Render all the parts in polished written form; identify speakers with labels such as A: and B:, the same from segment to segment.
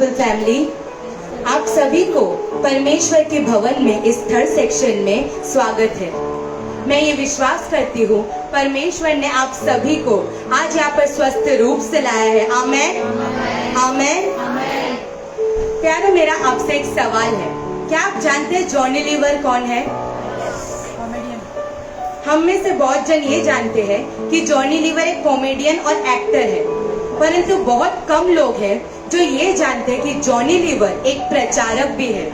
A: Gospel family, आप सभी को परमेश्वर के भवन में इस थर्ड सेक्शन में स्वागत है। मैं ये विश्वास करती हूँ परमेश्वर ने आप सभी को आज यहाँ पर स्वस्थ रूप से लाया है। आमेन, आमेन। प्यारे, मेरा आपसे एक सवाल है, क्या आप जानते हैं जॉनी लीवर कौन है? हम में से बहुत जन ये जानते हैं कि जॉनी लीवर एक कॉमेडियन और एक्टर है, परंतु बहुत कम लोग हैं जो ये जानते हैं कि जॉनी लीवर एक प्रचारक भी है।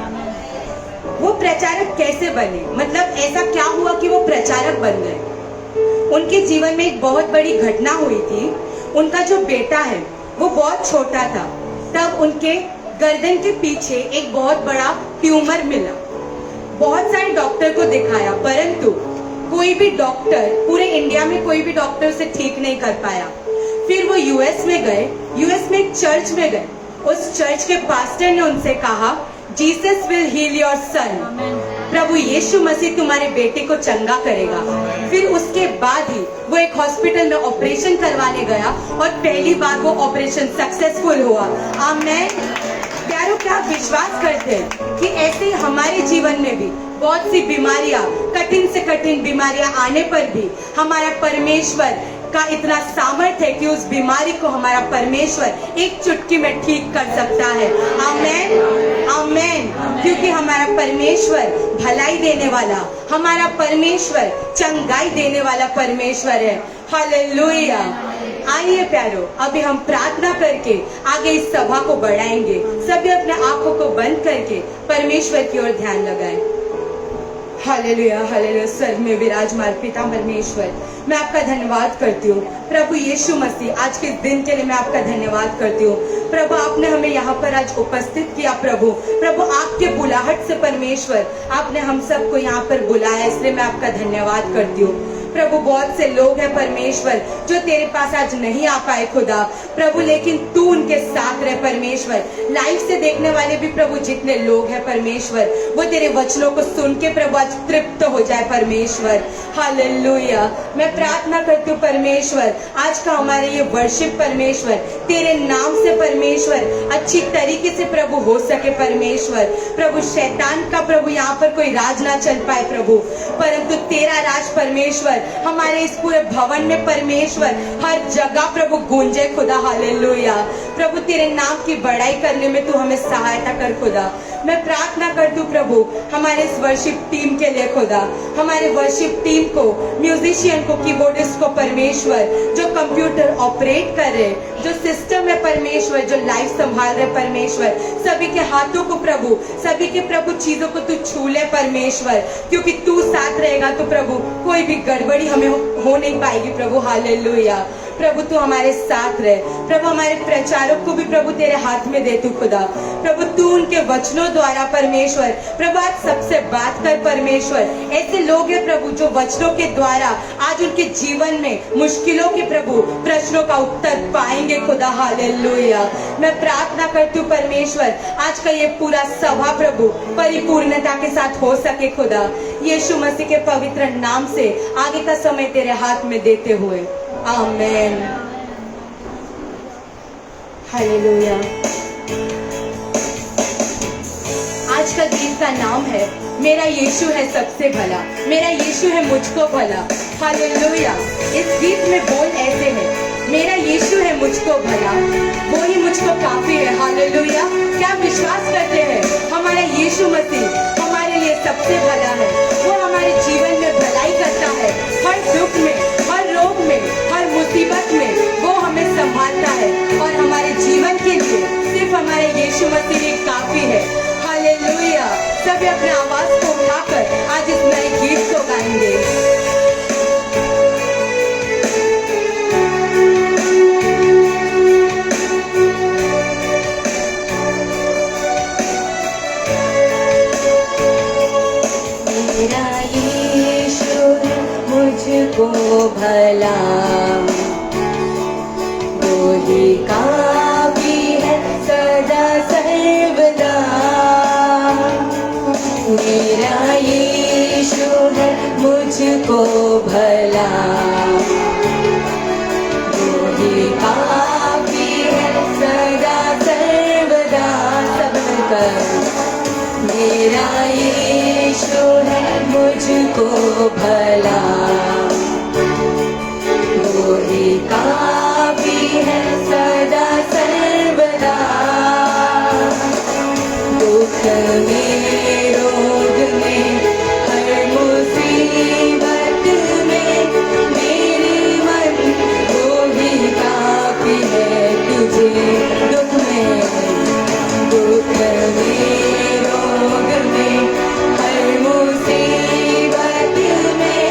A: वो प्रचारक कैसे बने, मतलब ऐसा क्या हुआ कि वो प्रचारक बन गए? उनके जीवन में एक बहुत बड़ी घटना हुई थी। उनका जो बेटा है वो बहुत छोटा था, तब उनके गर्दन के पीछे एक बहुत बड़ा ट्यूमर मिला। बहुत सारे डॉक्टर को दिखाया, परंतु कोई भी डॉक्टर, पूरे इंडिया में कोई भी डॉक्टर उसे ठीक नहीं कर पाया। फिर वो यूएस में गए। यूएस में एक चर्च में गए। उस चर्च के पास्टर ने उनसे कहा, Jesus will heal your son, प्रभु यीशु मसीह तुम्हारे बेटे को चंगा करेगा। फिर उसके बाद ही वो एक हॉस्पिटल में ऑपरेशन करवाने गया और पहली बार वो ऑपरेशन सक्सेसफुल हुआ। आमेन। प्यारों, क्या आप विश्वास करते हैं कि ऐसे ही हमारे जीवन में भी बहुत सी बीमारियां, कठिन से कठिन बीमारियां आने पर भी हमारा परमेश्वर का इतना सामर्थ्य है कि उस बीमारी को हमारा परमेश्वर एक चुटकी में ठीक कर सकता है। आमेन, आमेन। क्योंकि हमारा परमेश्वर भलाई देने वाला, हमारा परमेश्वर चंगाई देने वाला परमेश्वर है। हालेलुया। आइए प्यारो, अभी हम प्रार्थना करके आगे इस सभा को बढ़ाएंगे। सभी अपने आंखों को बंद करके परमेश्वर की ओर ध्यान लगाएं। Hallelujah, hallelujah. स्वर्ग में विराजमान पिता परमेश्वर, मैं आपका धन्यवाद करती हूँ। प्रभु यीशु मसीह, आज के दिन के लिए मैं आपका धन्यवाद करती हूँ। प्रभु, आपने हमें यहाँ पर आज उपस्थित किया। प्रभु आपके बुलाहट से परमेश्वर आपने हम सबको यहाँ पर बुलाया, इसलिए मैं आपका धन्यवाद करती हूँ। प्रभु, बहुत से लोग हैं परमेश्वर जो तेरे पास आज नहीं आ पाए खुदा प्रभु, लेकिन तू उनके साथ रहे परमेश्वर। लाइव से देखने वाले भी प्रभु जितने लोग हैं परमेश्वर, वो तेरे वचनों को सुन के प्रभु आज तृप्त हो जाए परमेश्वर। हालेलुया। मैं प्रार्थना करती हूँ परमेश्वर, आज का हमारे ये वर्शिप परमेश्वर तेरे नाम से परमेश्वर अच्छी तरीके से प्रभु हो सके परमेश्वर। प्रभु, शैतान का प्रभु यहाँ पर कोई राज ना चल पाए प्रभु, परंतु तेरा राज परमेश्वर हमारे इस पूरे भवन में परमेश्वर हर जगह प्रभु गूंजे खुदा। हालेलुया। प्रभु, तेरे नाम की बड़ाई करने में तू हमें सहायता कर खुदा। मैं प्रार्थना करती हूँ प्रभु हमारे इस वर्शिप टीम के लिए खुदा, हमारे वर्शिप टीम को, म्यूजिशियन को, कीबोर्डिस्ट को परमेश्वर, जो कंप्यूटर ऑपरेट कर रहे, जो सिस्टम है परमेश्वर, जो लाइफ संभाल रहे परमेश्वर, सभी के हाथों को प्रभु, सभी के प्रभु चीजों को तू छू ले परमेश्वर, क्योंकि तू साथ रहेगा तो प्रभु कोई भी गड़बड़ी हमें हो नहीं पाएगी प्रभु। हालेलुया। प्रभु, तू हमारे साथ रहे। प्रभु, हमारे प्रचारक को भी प्रभु तेरे हाथ में दे तू खुदा। प्रभु, तू उनके वचनों द्वारा परमेश्वर प्रभु आज सबसे बात कर परमेश्वर। ऐसे लोग हैं प्रभु जो वचनों के द्वारा आज उनके जीवन में मुश्किलों के प्रभु प्रश्नों का उत्तर पाएंगे खुदा। हालेलुया। मैं प्रार्थना करती हूँ परमेश्वर आज का ये पूरा सभा प्रभु परिपूर्णता के साथ हो सके खुदा। यीशु मसीह के पवित्र नाम से आगे का समय तेरे हाथ में देते हुए, आमेन। हालेलुया। आज का गीत का नाम है मेरा यीशु है सबसे भला, मेरा यीशु है मुझको भला। हालेलुया। इस गीत में बोल ऐसे हैं, मेरा यीशु है मुझको भला, वो ही मुझको काफी है। हालेलुया। क्या विश्वास करते हैं हमारा यीशु मसीह हमारे लिए सबसे भला है? वो हमारे जीवन में भलाई करता है। हर दुख में, हर रोग में, हर मुसीबत में वो हमें संभालता है और हमारे जीवन के लिए सिर्फ हमारे यीशु मसीह ही काफी है। हालेलुया। सभी अपने आवाज को उठाकर आज इस नए गीत को गाएंगे। मेरा यीशु मुझको भला, वो ही काफी है सदा सर्वदा। मेरा यीशु है मुझको भला, वो ही काफी है सदा सर्वदा। उठाकर, मेरा यीशु है मुझको भला, वो ही काफी है सदा सर्वदा। दुख में, रोग में, हर मुसीबत में मेरे मन वो ही काफी है तुझे। दुख में, रोग में, हर मुसीबत में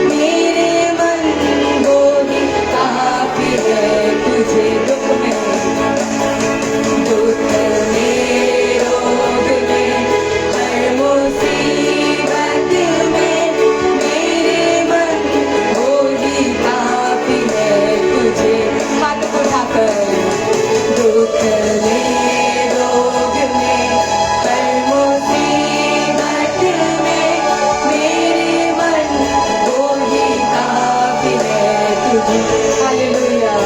A: मेरे मन वो ही काफी है तुझे। दुख में, रोग में, हर मुसीबत में मेरे मन वो ही काफी है तुझे। हाथ उठाकर, दुख में, रोग में, हर मुसीबत में मेरे मन वो ही काफी है तुझे। हालेलुया।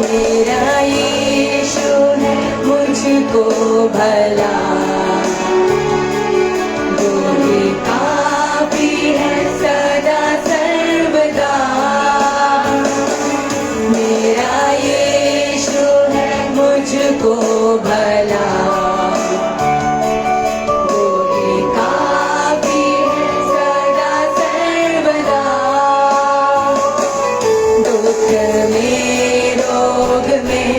A: मेरा यीशु है मुझको भला, वो ही काफी है सदा सर्वदा। मेरा यीशु है मुझको भला, वो ही काफी है सदा सर्वदा। दुख में, रोग में,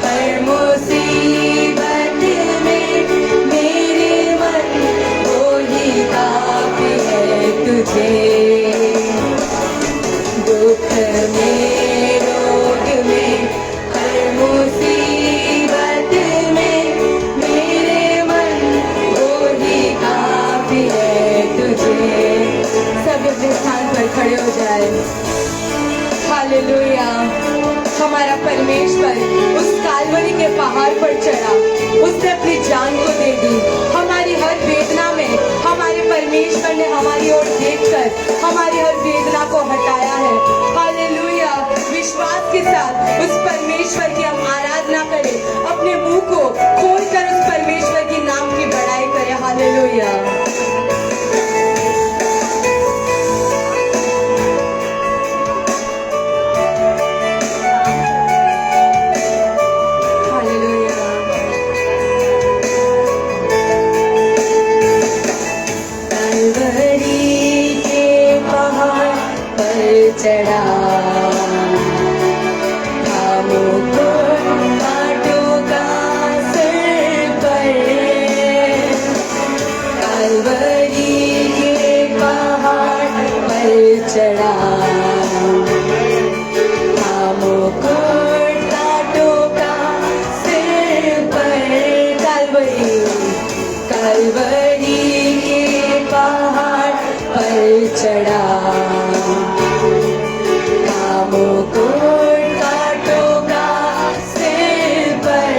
A: हर मुसीबत में मेरे मन वो ही काफी है तुझे। दुख में, रोग में, हर मुसीबत में मेरे मन वो ही काफी है तुझे। सब अपने स्थान पर खड़े हो जाए। हालेलुया। हमारा परमेश्वर उस कालवरी के पहाड़ पर चढ़ा, उसने अपनी जान को दे दी। हमारी हर वेदना में हमारे परमेश्वर ने हमारी ओर देखकर हमारी हर वेदना को हटाया है। हालेलुया। विश्वास के साथ उस परमेश्वर की हम आराधना करें, अपने मुंह को खोलकर उस परमेश्वर की नाम की बड़ाई करें। हालेलुया। चढ़ा हमको कांटों का सिर पर, कलवरी के पहाड़ पर चढ़ा हमको कांटों का सिर पर। कलवरी के पहाड़ पर चढ़ा मुकुट कांटों का सिर पर।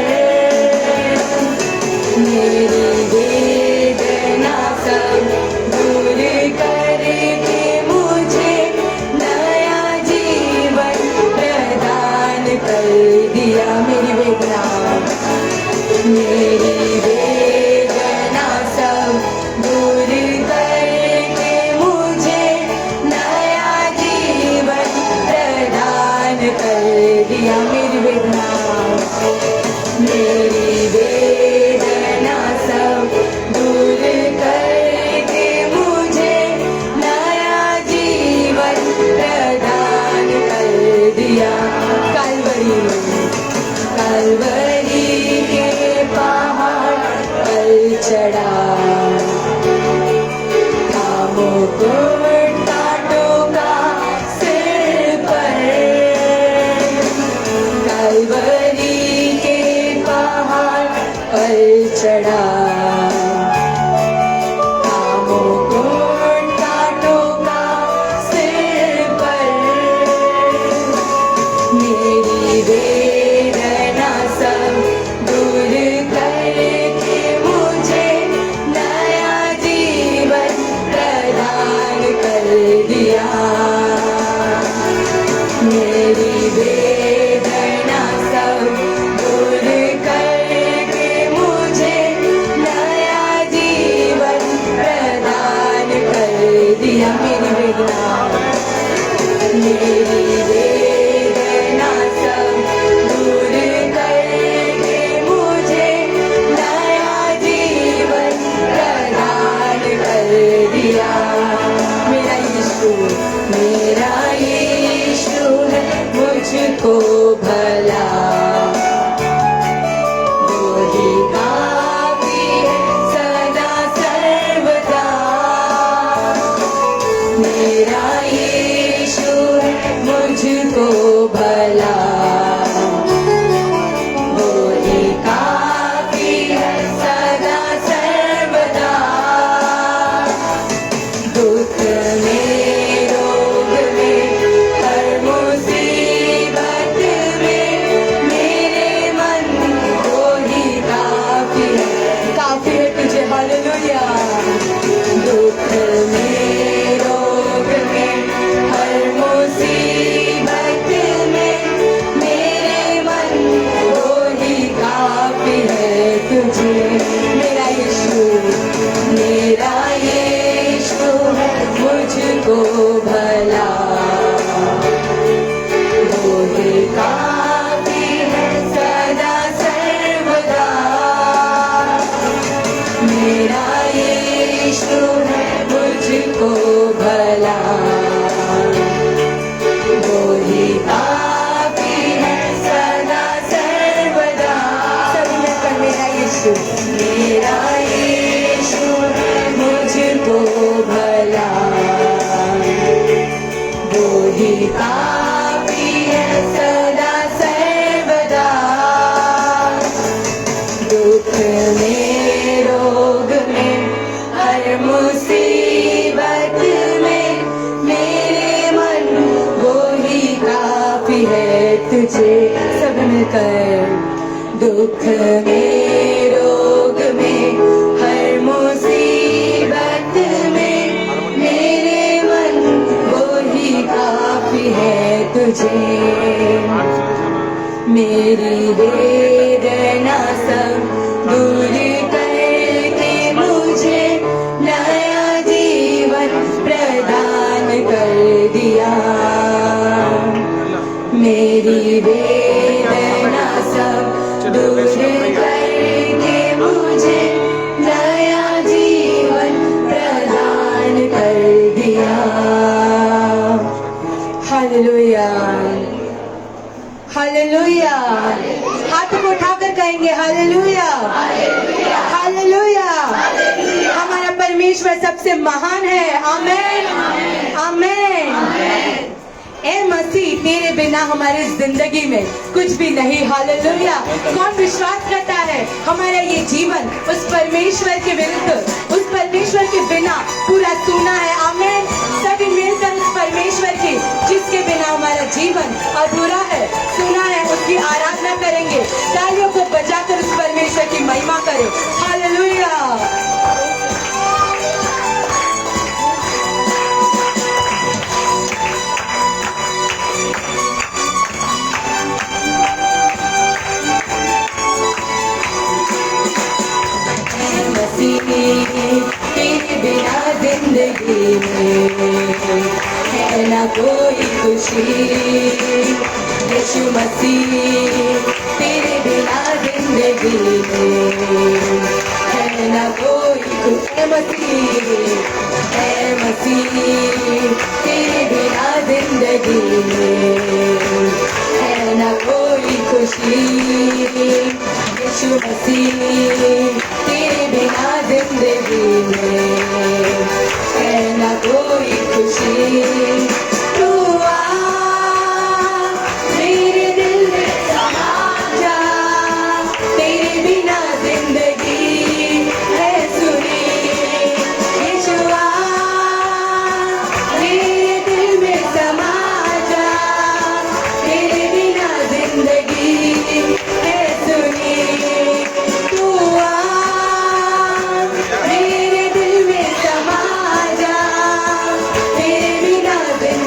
A: मेरी वेदना सब दूर करके मुझे नया जीवन प्रदान कर दिया। मेरी वेदना सब दूर करके मुझे नया जीवन प्रदान कर दिया। मेरी वेदना सब दूर करके मुझे नया जीवन प्रदान कर दिया। कलवरी के पहाड़ पर चढ़ा मुकुट कांटों का सिर पर। कलवरी के पहाड़ पर चढ़ा मुकुट कांटों का सिर पर। मेरी वेदना सब दूर करके मुझे नया जीवन प्रदान कर दिया। मेरी वेदना सब दूर करके मुझे तुझे। मेरा यीशु है मुझको भला, वो ही काफी है सदा सर्वदा। मेरा यीशु है मुझको भला, वो ही काफी है सदा सर्वदा। सब मिलकर मेरा यीशु है मुझको भला, वो ही काफी है सदा सर्वदा। दुख में रोग में हर मुसीबत में मेरे मन वो ही काफी है तुझे। सब मिलकर दुख में रोग में हर मुसीबत में मेरे मन वो ही काफी है तुझे। मेरी वेदना सब दूर करके मुझे नया जीवन प्रदान कर दिया। मेरी वेदना सब दूर करके मुझे नया जीवन प्रदान कर दिया। Hallelujah, hallelujah. हाथों को उठाकर कहेंगे हालेलुया, हालेलुया। हमारा परमेश्वर सबसे महान है। आमेन, आमेन। ए मसीह, तेरे बिना हमारी जिंदगी में कुछ भी नहीं। हालेलुया। कौन विश्वास करता है हमारा ये जीवन उस परमेश्वर के विरुद्ध, उस परमेश्वर के बिना पूरा सूना है। आमेन। सभी मिलकर उस परमेश्वर की जिसके बिना हमारा जीवन अधूरा है, सुना है, उसकी आराधना करेंगे। तालियों को बजाकर उस परमेश्वर की महिमा करें। हालेलुया। तेरे बिना जिंदगी में है ना कोई खुशी। यीशु मसीह, तेरे बिना जिंदगी में है ना कोई खुशी। मसीह, तेरे बिना जिंदगी में है ना कोई खुशी। यीशु मसीह, तेरे बिना जिंदगी में है ना कोई खुशी। तू आ मेरे दिल में समा जा, तेरे बिना जिंदगी है सुनी। यीशु आ मेरे दिल में समा जा, तेरे बिना जिंदगी है सुनी। तू आ मेरे दिल में समा जा, तेरे बिना जिंदगी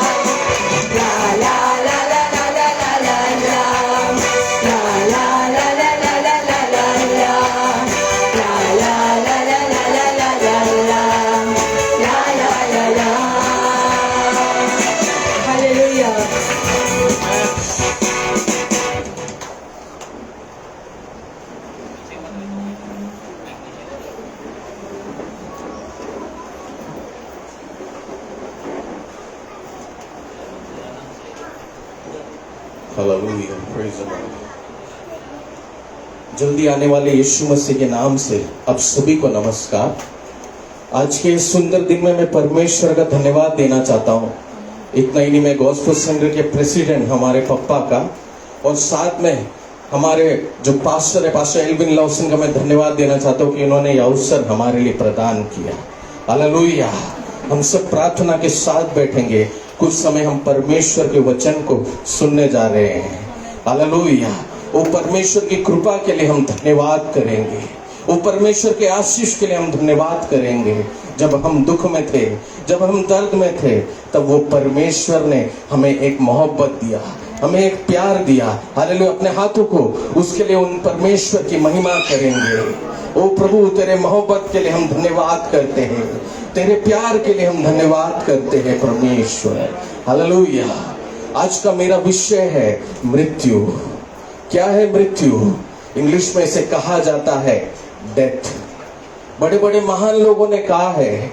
B: Hallelujah, praise the Lord. जल्दी आने वाले यीशु मसीह के नाम से आप सभी को नमस्कार। आज के इस सुंदर दिन में मैं परमेश्वर का धन्यवाद देना चाहता हूँ। इतना ही नहीं, मैं गॉस्पेल सेंटर के प्रेसिडेंट हमारे पप्पा का और साथ में हमारे जो पास्टर है, पास्टर एल्विन लॉसन का मैं धन्यवाद देना चाहता हूँ कि उन्होंने यह अवसर हमारे लिए प्रदान किया। हालेलुया। हम सब प्रार्थना के साथ बैठेंगे। कुछ समय हम परमेश्वर के वचन को सुनने जा रहे हैं। हालेलुया। वो परमेश्वर की कृपा के लिए हम धन्यवाद करेंगे। वो परमेश्वर के आशीष के लिए हम धन्यवाद करेंगे। जब हम दुख में थे, जब हम दर्द में थे, तब वो परमेश्वर ने हमें एक मोहब्बत दिया, हमें एक प्यार दिया। हालेलुया। अपने हाथों को उसके लिए उन परमेश्वर की महिमा करेंगे। ओ प्रभु, तेरे मोहब्बत के लिए हम धन्यवाद करते हैं, तेरे प्यार के लिए हम धन्यवाद करते हैं परमेश्वर। हालेलुया। आज का मेरा विषय है मृत्यु। क्या है मृत्यु? इंग्लिश में इसे कहा जाता है डेथ। बड़े बड़े महान लोगों ने कहा है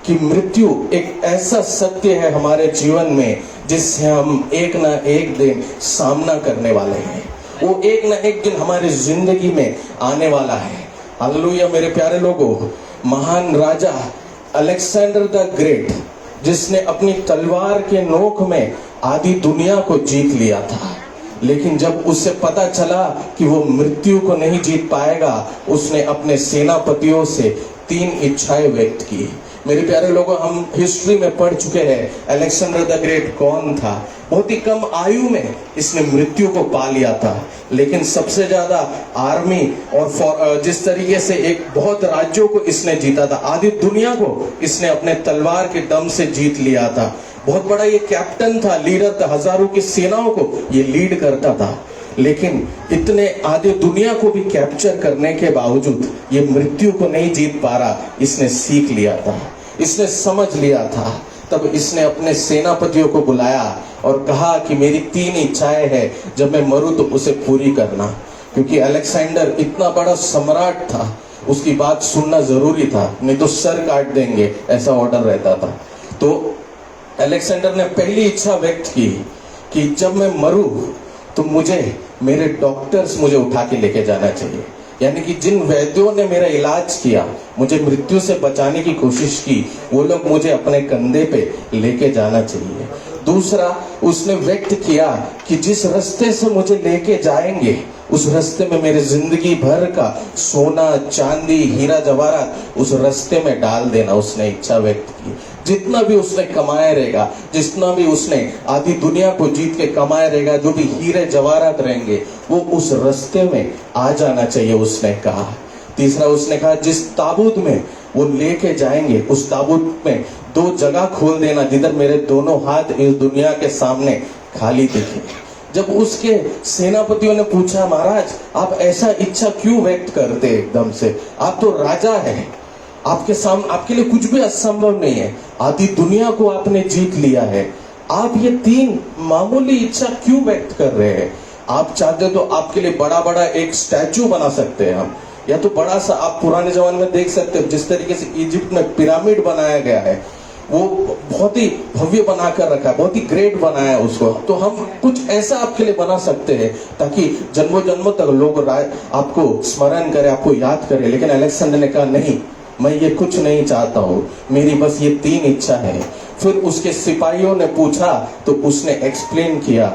B: कि मृत्यु एक ऐसा सत्य है हमारे जीवन में जिससे हम एक ना एक दिन सामना करने वाले हैं। वो एक ना एक दिन हमारी जिंदगी में आने वाला है। हालेलुया। मेरे प्यारे लोगों, महान राजा अलेक्जेंडर द ग्रेट, जिसने अपनी तलवार के नोक में आधी दुनिया को जीत लिया था, लेकिन जब उसे पता चला कि वो मृत्यु को नहीं जीत पाएगा, उसने अपने सेनापतियों से 3 इच्छाएं व्यक्त की। मेरे प्यारे लोगों, हम हिस्ट्री में पढ़ चुके हैं अलेक्जेंडर द ग्रेट कौन था। बहुत ही कम आयु में इसने मृत्यु को पा लिया था, लेकिन सबसे ज्यादा आर्मी और जिस तरीके से एक बहुत राज्यों को इसने जीता था, आधी दुनिया को इसने अपने तलवार के दम से जीत लिया था। बहुत बड़ा ये कैप्टन था, लीडर था, हजारों की सेनाओं को ये लीड करता था। लेकिन इतने आधे दुनिया को भी कैप्चर करने के बावजूद ये मृत्यु को नहीं जीत पा रहा। इसने सीख लिया था, इसने समझ लिया था। तब इसने अपने सेनापतियों को बुलाया और कहा कि मेरी 3 इच्छाएं हैं, जब मैं मरूं तो उसे पूरी करना। क्योंकि अलेक्जेंडर इतना बड़ा सम्राट था, उसकी बात सुनना जरूरी था, नहीं तो सर काट देंगे, ऐसा ऑर्डर रहता था। तो अलेक्जेंडर ने पहली इच्छा व्यक्त की कि जब मैं मरूं तो मुझे मेरे डॉक्टर्स मुझे उठा के लेके जाना चाहिए। यानी कि जिन वैद्यों ने मेरा इलाज किया, मुझे मृत्यु से बचाने की कोशिश की, वो लोग मुझे अपने कंधे पे लेके जाना चाहिए। दूसरा, उसने व्यक्त किया कि जिस रास्ते से मुझे लेके जाएंगे, उस रास्ते में मेरे जिंदगी भर का सोना चांदी हीरा जवाहरात उस रास्ते में डाल देना। उसने इच्छा व्यक्त की। जितना भी उसने कमाया रहेगा, जितना भी उसने आधी दुनिया को जीत के कमाया रहेगा, जो भी हीरे जवाहरात रहेंगे, वो उस रास्ते में आ जाना चाहिए, उसने कहा। तीसरा, उसने कहा जिस ताबूत में वो लेके जाएंगे, उस ताबूत में 2 जगह खोल देना जिधर मेरे दोनों हाथ इस दुनिया के सामने खाली दिखे। जब उसके सेनापतियों ने पूछा, महाराज आप ऐसा इच्छा क्यों व्यक्त करते एकदम से, आप तो राजा हैं, आपके सामने आपके लिए कुछ भी असंभव नहीं है, आधी दुनिया को आपने जीत लिया है, आप ये 3 मामूली इच्छा क्यों व्यक्त कर रहे हैं? आप चाहते तो आपके लिए बड़ा बड़ा एक स्टैचू बना सकते हैं हम, या तो बड़ा सा आप पुराने जमाने में देख सकते हो जिस तरीके से इजिप्ट में पिरामिड बनाया गया है, वो बहुत ही भव्य बनाकर रखा है, बहुत ही ग्रेट बनाया है उसको, तो हम कुछ ऐसा आपके लिए बना सकते हैं ताकि जन्मों जन्मों तक लोग आपको स्मरण करे, आपको याद करे। लेकिन अलेक्जेंडर ने कहा नहीं, मैं ये कुछ नहीं चाहता हूँ, मेरी बस ये 3 इच्छा है। फिर उसके सिपाहियों ने पूछा तो उसने एक्सप्लेन किया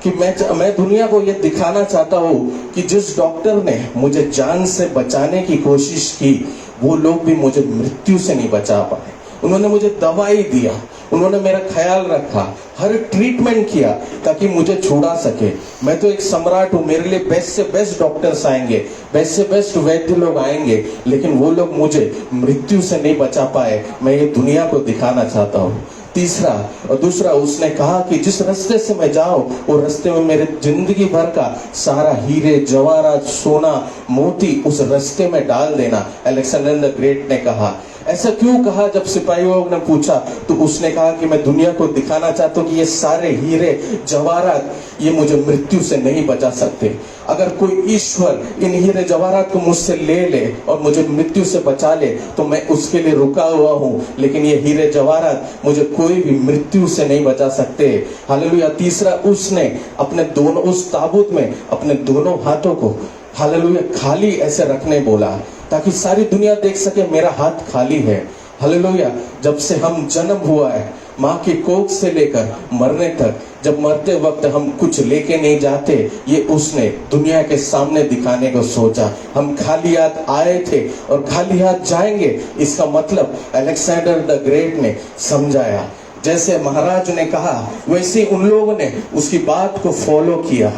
B: कि मैं दुनिया को ये दिखाना चाहता हूँ कि जिस डॉक्टर ने मुझे जान से बचाने की कोशिश की, वो लोग भी मुझे मृत्यु से नहीं बचा पाए। उन्होंने मुझे दवाई दिया, उन्होंने मेरा ख्याल रखा, हर ट्रीटमेंट किया ताकि मुझे छुड़ा सके। मैं तो एक सम्राट हूँ, मेरे लिए बेस्ट से बेस्ट डॉक्टर्स आएंगे, बेस्ट से बेस्ट वैद्य लोग आएंगे, लेकिन वो लोग मुझे मृत्यु से नहीं बचा पाए। मैं ये दुनिया को दिखाना चाहता हूँ। दूसरा उसने कहा कि जिस रास्ते से मैं जाऊं, वो रास्ते में मेरे जिंदगी भर का सारा हीरे जवाहरात सोना मोती उस रास्ते में डाल देना। अलेक्जेंडर द ग्रेट ने कहा। ऐसा क्यों कहा? जब सिपाहियों ने पूछा तो उसने कहा कि मैं दुनिया को दिखाना चाहता हूँ कि ये सारे हीरे जवाहरात ये मुझे मृत्यु से नहीं बचा सकते। अगर कोई ईश्वर इन हीरे जवाहरात को मुझसे ले ले और मुझे मृत्यु से बचा ले तो मैं उसके लिए रुका हुआ हूँ, लेकिन ये हीरे जवाहरात मुझे कोई भी मृत्यु से नहीं बचा सकते। हालेलुया। तीसरा, उसने अपने दोनों उस ताबूत में अपने दोनों हाथों को हालेलुया खाली ऐसे रखने बोला ताकि सारी दुनिया देख सके मेरा हाथ खाली है। हालेलुया। जब से हम जन्म हुआ है, माँ की कोख से लेकर मरने तक, जब मरते वक्त हम कुछ लेके नहीं जाते, ये उसने दुनिया के सामने दिखाने को सोचा। हम खाली हाथ आए थे और खाली हाथ जाएंगे, इसका मतलब अलेक्जेंडर द ग्रेट ने समझाया। जैसे महाराज ने कहा वैसे उन लोगों ने उसकी बात को फॉलो किया।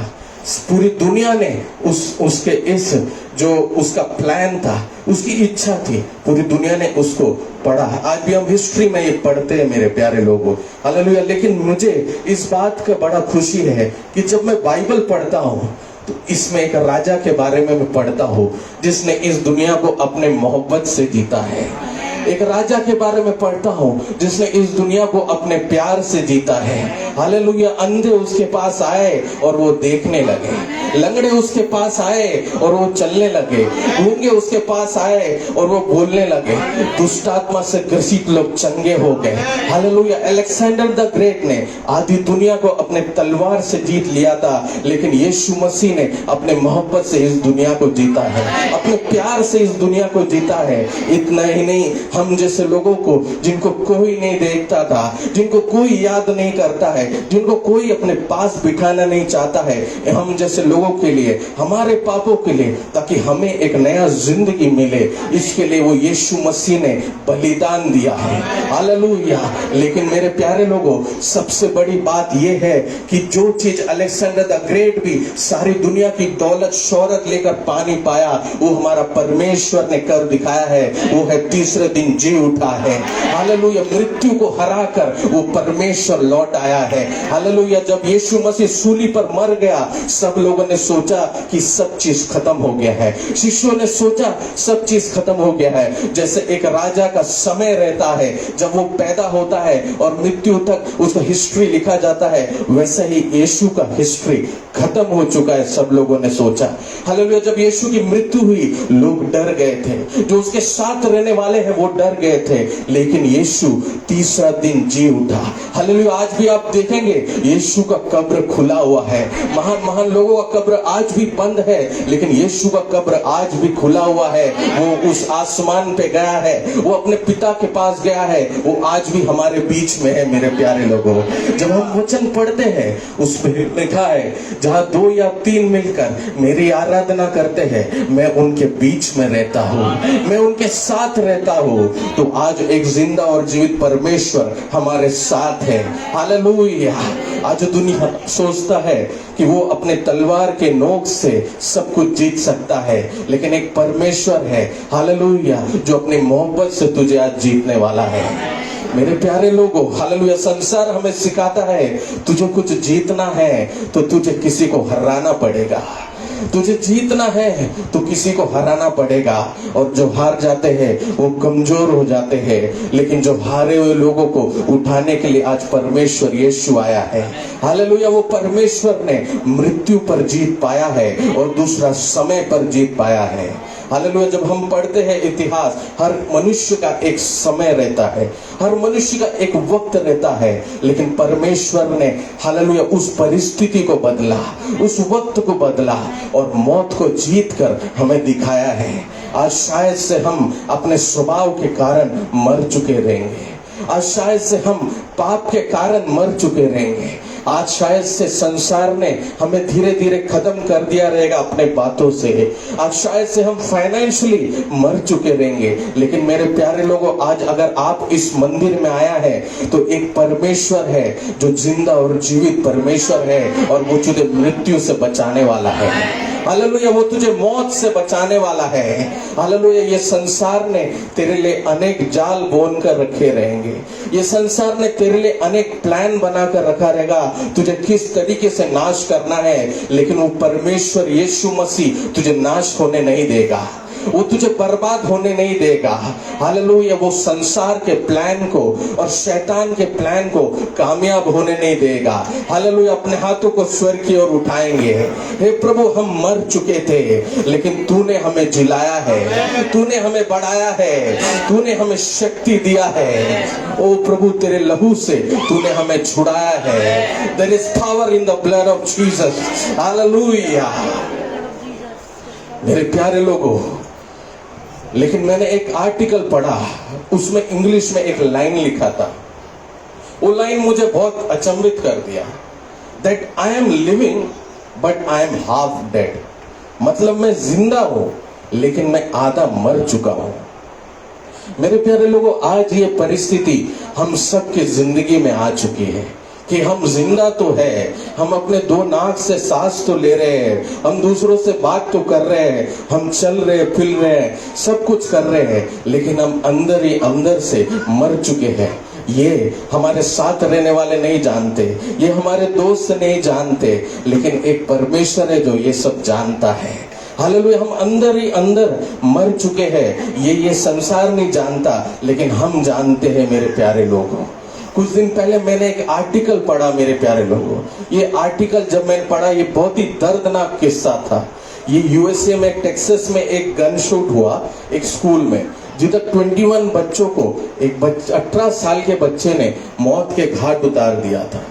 B: पूरी दुनिया ने उसके इस जो उसका प्लान था, उसकी इच्छा थी, पूरी दुनिया ने उसको पढ़ा। आज भी हम हिस्ट्री में ये पढ़ते हैं मेरे प्यारे लोगों। हालेलुया। लेकिन मुझे इस बात का बड़ा खुशी है कि जब मैं बाइबल पढ़ता हूँ तो इसमें एक राजा के बारे में मैं पढ़ता हूँ जिसने इस दुनिया को अपने मोहब्बत से जीता है। एक राजा के बारे में पढ़ता हूँ जिसने इस दुनिया को अपने प्यार से जीता है। हालेलुया। अंधे उसके पास आए और वो देखने लगे, लंगड़े उसके पास आए और वो चलने लगे, गूंगे उसके पास आए और वो बोलने लगे, दुष्ट आत्मा से ग्रसित लोग चंगे हो गए। हालेलुया। अलेक्जेंडर द ग्रेट ने आधी दुनिया को अपने तलवार से जीत लिया था, लेकिन यीशु मसीह ने अपने मोहब्बत से इस दुनिया को जीता है, अपने प्यार से इस दुनिया को जीता है। इतना ही नहीं, हम जैसे लोगों को जिनको कोई नहीं देखता था, जिनको कोई याद नहीं करता है, जिनको कोई अपने पास बिठाना नहीं चाहता है, हम जैसे लोगों के लिए, हमारे पापों के लिए, ताकि हमें एक नया जिंदगी मिले, इसके लिए वो यीशु मसीह ने बलिदान दिया है। हालेलुया। लेकिन मेरे प्यारे लोगों, सबसे बड़ी बात यह है कि जो चीज अलेक्जेंडर द ग्रेट भी सारी दुनिया की दौलत शोहरत लेकर पानी पाया, वो हमारा परमेश्वर ने कर दिखाया है। वो है तीसरे दिन जी उठा है। हालेलुया। मृत्यु को हराकर वो परमेश्वर लौट आया है। हालेलुया। जब यीशु मसीह सूली पर मर गया, सब लोगों ने सोचा कि सब चीज खत्म हो गया है। शिष्यों ने सोचा सब चीज खत्म हो गया है। जैसे एक राजा का समय रहता है, जब वो पैदा होता है और मृत्यु तक उसका हिस्ट्री लिखा जाता है, वैसे ही यीशु का हिस्ट्री खत्म हो चुका है, सब लोगों ने सोचा। हालेलुया। जब यीशु की मृत्यु हुई, लोग डर गए थे, जो उसके साथ रहने वाले हैं वो डर गए थे, लेकिन यीशु तीसरा दिन जी उठा। हालेलुया। आज भी आप देखेंगे यीशु का कब्र खुला हुआ है। महान महान लोगों का कब्र आज भी बंद है, लेकिन यीशु का कब्र आज भी खुला हुआ है। वो उस आसमान पे गया है, वो अपने पिता के पास गया है, वो आज भी हमारे बीच में है। मेरे प्यारे लोगों, जब हम वचन पढ़ते हैं उसमें लिखा है, जहां 2 या 3 मिलकर मेरी आराधना करते हैं, मैं उनके बीच में रहता हूँ, मैं उनके साथ रहता हूँ। तो आज एक जिंदा और जीवित परमेश्वर हमारे साथ है। हालेलुया। आज दुनिया सोचता है कि वो अपने तलवार के नोक से सब कुछ जीत सकता है, लेकिन एक परमेश्वर है, हालेलुया, जो अपनी मोहब्बत से तुझे आज जीतने वाला है। मेरे प्यारे लोगों, हालेलुया, संसार हमें सिखाता है तुझे कुछ जीतना है तो तुझे किसी को हराना पड़ेगा, तुझे जीतना है तो किसी को हराना पड़ेगा, और जो हार जाते हैं वो कमजोर हो जाते हैं। लेकिन जो हारे हुए लोगों को उठाने के लिए आज परमेश्वर यीशु आया है। हालेलुया, वो परमेश्वर ने मृत्यु पर जीत पाया है और दूसरा समय पर जीत पाया है। हालेलुया, जब हम पढ़ते हैं इतिहास, हर मनुष्य का एक समय रहता है, हर मनुष्य का एक वक्त रहता है, लेकिन परमेश्वर ने हालेलुया उस परिस्थिति को बदला, उस वक्त को बदला और मौत को जीत कर हमें दिखाया है। आज शायद से हम अपने स्वभाव के कारण मर चुके रहेंगे, आज शायद से हम पाप के कारण मर चुके रहेंगे, आज शायद से संसार ने हमें धीरे धीरे खत्म कर दिया रहेगा अपने बातों से, आज शायद से हम फाइनेंशियली मर चुके रहेंगे। लेकिन मेरे प्यारे लोगों, आज अगर आप इस मंदिर में आया है तो एक परमेश्वर है जो जिंदा और जीवित परमेश्वर है, और वो तुझे मृत्यु से बचाने वाला है। हालेलुया, वो तुझे मौत से बचाने वाला है। हालेलुया, ये संसार ने तेरे लिए अनेक जाल बोन कर रखे रहेंगे, ये संसार ने तेरे लिए अनेक प्लान बना कर रखा रहेगा तुझे किस तरीके से नाश करना है, लेकिन वो परमेश्वर यीशु मसीह तुझे नाश होने नहीं देगा, वो तुझे बर्बाद होने नहीं देगा। हालेलुया, वो संसार के प्लान को और शैतान के प्लान को कामयाब होने नहीं देगा। हालेलुया, अपने हाथों को स्वर्ग की ओर उठाएंगे। हे प्रभु, हम मर चुके थे लेकिन तूने हमें जिलाया है, तूने हमें बढ़ाया है, तूने हमें शक्ति दिया है। ओ प्रभु, तेरे लहू से तूने हमें छुड़ाया है। There is power in the blood of Jesus. Hallelujah, मेरे प्यारे लोगों, लेकिन मैंने एक आर्टिकल पढ़ा, उसमें इंग्लिश में एक लाइन लिखा था, वो लाइन मुझे बहुत अचंभित कर दिया। That I am living but I am half dead. मतलब मैं जिंदा हूं लेकिन मैं आधा मर चुका हूं। मेरे प्यारे लोगों, आज ये परिस्थिति हम सबके जिंदगी में आ चुकी है कि हम जिंदा तो है, हम अपने दो नाक से सांस तो ले रहे हैं, हम दूसरों से बात तो कर रहे हैं, हम चल रहे फिर रहे हैं, सब कुछ कर रहे हैं, लेकिन हम अंदर ही अंदर से मर चुके हैं। ये हमारे साथ रहने वाले नहीं जानते, ये हमारे दोस्त नहीं जानते, लेकिन एक परमेश्वर है जो ये सब जानता है। हालेलुया, हम अंदर ही अंदर मर चुके हैं। ये संसार नहीं जानता, लेकिन हम जानते हैं। मेरे प्यारे लोगों, कुछ दिन पहले मैंने एक आर्टिकल पढ़ा। मेरे प्यारे लोगों, ये आर्टिकल जब मैंने पढ़ा, ये बहुत ही दर्दनाक किस्सा था। ये यूएसए में टेक्सास में एक गन शूट हुआ एक स्कूल में, जिधर 21 बच्चों को एक 18 साल के बच्चे ने मौत के घाट उतार दिया था।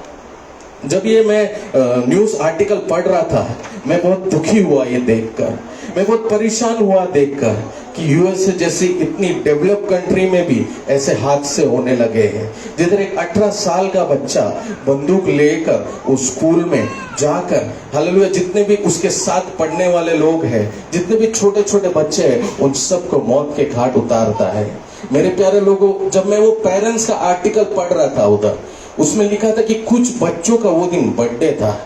B: जब ये मैं न्यूज आर्टिकल पढ़ रहा था, मैं बहुत दुखी हुआ ये देखकर, मैं बहुत परेशान हुआ देखकर कि यूएसए जैसी इतनी डेवलप कंट्री में भी ऐसे हादसे होने लगे हैं, जिधर एक 18 साल का बच्चा बंदूक लेकर उस स्कूल में जाकर, हालेलुया, जितने भी उसके साथ पढ़ने वाले लोग हैं, जितने भी छोटे छोटे बच्चे हैं, उन सबको मौत के घाट उतारता है। मेरे प्यारे लोगों, जब मैं वो पेरेंट्स का आर्टिकल पढ़ रहा था उधर, उसमें लिखा था कि कुछ बच्चों का वो दिन बर्थडे था,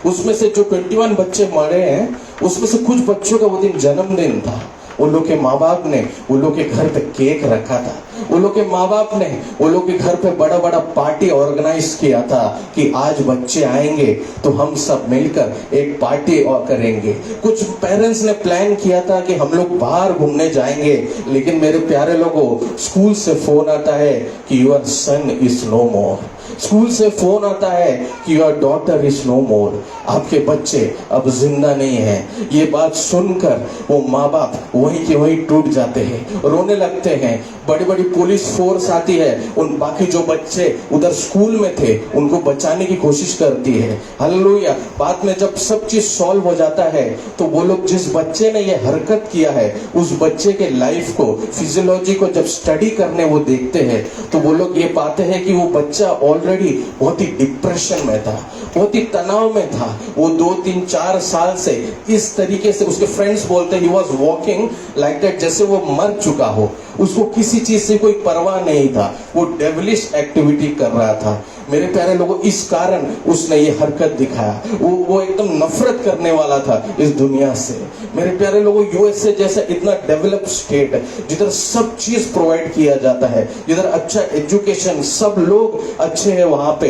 B: उसमें से जो 21 बच्चे मरे हैं, उसमें से कुछ बच्चों का वो दिन जन्मदिन था। वो लोग के माँ बाप ने वो लोग के घर पे केक रखा था, वो लोग के माँ बाप ने वो लोग के घर पे बड़ा बड़ा पार्टी ऑर्गेनाइज किया था कि आज बच्चे आएंगे तो हम सब मिलकर एक पार्टी और करेंगे। कुछ पेरेंट्स ने प्लान किया था कि हम लोग बाहर घूमने जाएंगे, लेकिन मेरे प्यारे लोगों, स्कूल से फोन आता है कि your son is no more, school से फोन आता है कि your daughter is no more, आपके बच्चे अब जिंदा नहीं है। ये बात सुनकर वो माँ बाप वहीं के वहीं टूट जाते हैं, रोने लगते हैं। बड़ी बड़ी पुलिस फोर्स आती है, उन बाकी जो बच्चे उधर स्कूल में थे उनको बचाने की कोशिश करती है। हालेलुया, बाद में जब सब चीज सॉल्व हो जाता है तो वो लोग जिस बच्चे ने ये हरकत किया है, उस बच्चे के लाइफ को, फिजियोलॉजी को जब स्टडी करने वो देखते हैं तो वो लोग ये पाते हैं कि वो बच्चा ऑलरेडी बहुत ही डिप्रेशन में था, बहुत ही तनाव में था। वो 2, 3, 4 साल से इस तरीके से, उसके फ्रेंड्स बोलते he was walking like that, जैसे वो मर चुका हो, उसको किसी चीज से कोई परवाह नहीं था, वो डेविलिश एक्टिविटी कर रहा था। मेरे प्यारे लोगों, इस कारण उसने ये हरकत दिखाया। वो एकदम नफरत करने वाला था इस दुनिया से। मेरे प्यारे लोगों, यूएसए जैसा इतना डेवलप स्टेट है जिधर सब चीज प्रोवाइड किया जाता है, जिधर अच्छा एजुकेशन, सब लोग अच्छे हैं वहां पे,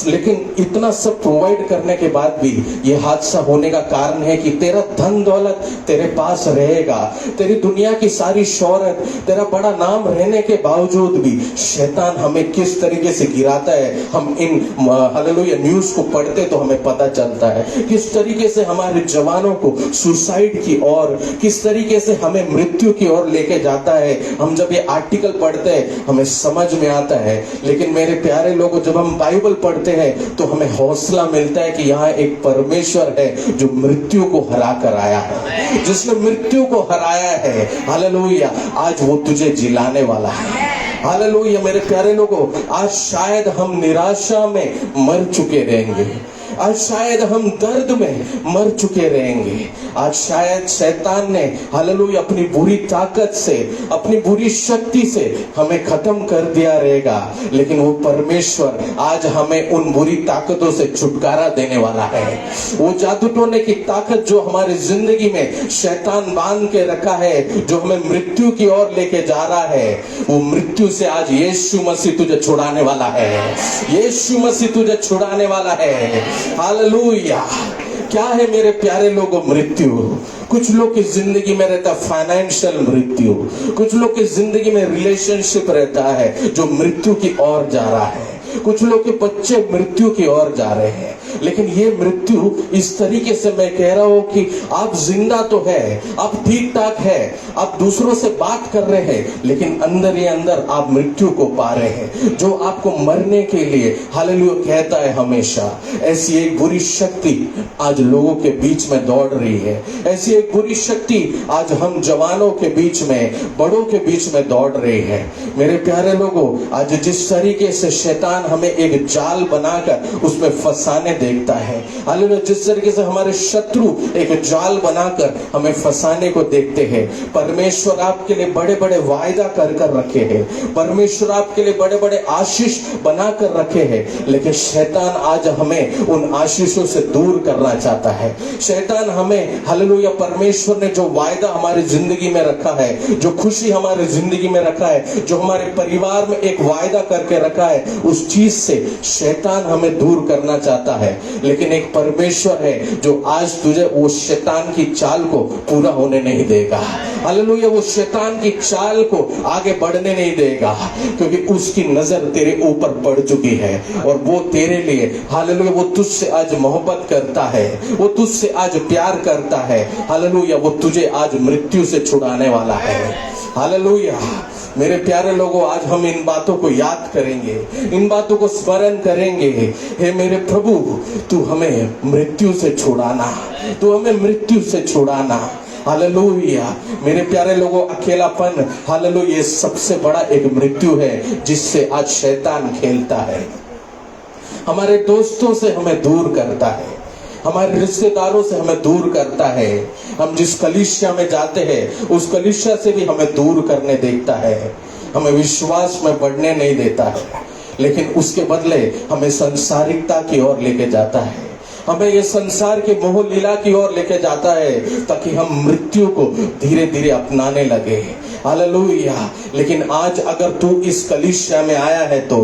B: लेकिन इतना सब प्रोवाइड करने के बाद भी ये हादसा होने का कारण है कि तेरा धन दौलत तेरे पास रहेगा, तेरी दुनिया की सारी शोहरत, तेरा बड़ा नाम रहने के बावजूद भी शैतान हमें किस तरीके से गिराता है। हम इन हालेलुया न्यूज को पढ़ते तो हमें पता चलता है किस तरीके से हमारे जवानों को सुसाइड की ओर, किस तरीके से हमें मृत्यु की ओर लेके जाता है। हम जब ये आर्टिकल पढ़ते हैं हमें समझ में आता है, लेकिन मेरे प्यारे लोगों, जब हम बाइबल पढ़ते हैं तो हमें हौसला मिलता है कि यहाँ एक परमेश्वर है जो मृत्यु को हरा कर आया है, जिसने मृत्यु को हराया है। हालेलुया, आज वो तुझे जिलाने वाला है। हालेलुया मेरे प्यारे लोगों, आज शायद हम निराशा में मर चुके रहेंगे, आज शायद हम दर्द में मर चुके रहेंगे, आज शायद शैतान ने हालेलुया अपनी बुरी ताकत से, अपनी बुरी शक्ति से हमें खत्म कर दिया रहेगा, लेकिन वो परमेश्वर आज हमें उन बुरी ताकतों से छुटकारा देने वाला है। वो जादू टोने की ताकत जो हमारी जिंदगी में शैतान बांध के रखा है, जो हमें मृत्यु की ओर लेके जा रहा है, वो मृत्यु से आज यीशु मसीह तुझे छुड़ाने वाला है। यीशु मसीह तुझे छुड़ाने वाला है। हालेलुया। क्या है मेरे प्यारे लोगों मृत्यु? कुछ लोग की जिंदगी में रहता फाइनेंशियल मृत्यु, कुछ लोग की जिंदगी में रिलेशनशिप रहता है जो मृत्यु की ओर जा रहा है, कुछ लोग के बच्चे मृत्यु की ओर जा रहे हैं। लेकिन ये मृत्यु इस तरीके से मैं कह रहा हूं कि आप जिंदा तो है, आप ठीक ठाक है, आप दूसरों से बात कर रहे हैं, लेकिन अंदर ही अंदर आप मृत्यु को पा रहे हैं, जो आपको मरने के लिए हालेलुया कहता है हमेशा। ऐसी एक बुरी शक्ति आज लोगों के बीच में दौड़ रही है, ऐसी एक बुरी शक्ति आज हम जवानों के बीच में, बड़ों के बीच में दौड़ रही है। मेरे प्यारे लोगों, आज जिस तरीके से शैतान हमें एक जाल बनाकर उसमें फंसाने देखता है, हालेलुया, जिस तरीके से हमारे शत्रु एक जाल बनाकर हमें फंसाने को देखते हैं, परमेश्वर आपके लिए बड़े बड़े वायदा कर रखे हैं, परमेश्वर आपके लिए बड़े बड़े आशीष बना कर रखे हैं, लेकिन शैतान आज हमें उन आशीषों से दूर करना चाहता है। शैतान हमें हालेलुया परमेश्वर ने जो वायदा हमारी जिंदगी में रखा है, जो खुशी हमारी जिंदगी में रखा है, जो हमारे परिवार में एक वायदा करके रखा है, उस चीज से शैतान हमें दूर करना चाहता है। लेकिन एक परमेश्वर है जो आज तुझे वो शैतान की चाल को पूरा होने नहीं देगा। हालेलुया, वो शैतान की चाल को आगे बढ़ने नहीं देगा, क्योंकि उसकी नजर तेरे ऊपर पड़ चुकी है और वो तेरे लिए हालेलुया, वो तुझसे आज मोहब्बत करता है, वो तुझसे आज प्यार करता है। हालेलुया, वो तुझे आज मृत्यु से छुड़ाने वाला है। हालेलुया मेरे प्यारे लोगों, आज हम इन बातों को याद करेंगे, इन बातों को स्मरण करेंगे। हे मेरे प्रभु, तू हमें मृत्यु से छुड़ाना, तू हमें मृत्यु से छुड़ाना। हालेलुया मेरे प्यारे लोगों, अकेलापन हालेलुया सबसे बड़ा एक मृत्यु है जिससे आज शैतान खेलता है। हमारे दोस्तों से हमें दूर करता है, हमारे रिश्तेदारों से हमें दूर करता है, हम जिस कलीसिया में जाते हैं उस कलीसिया से भी हमें दूर करने देखता है, हमें विश्वास में बढ़ने नहीं देता है, लेकिन उसके बदले हमें संसारिकता की ओर लेके जाता है, हमें ये संसार के मोह लीला की ओर लेके जाता है ताकि हम मृत्यु को धीरे धीरे अपनाने लगे। हालेलुया। लेकिन आज अगर तू इस कलीसिया में आया है तो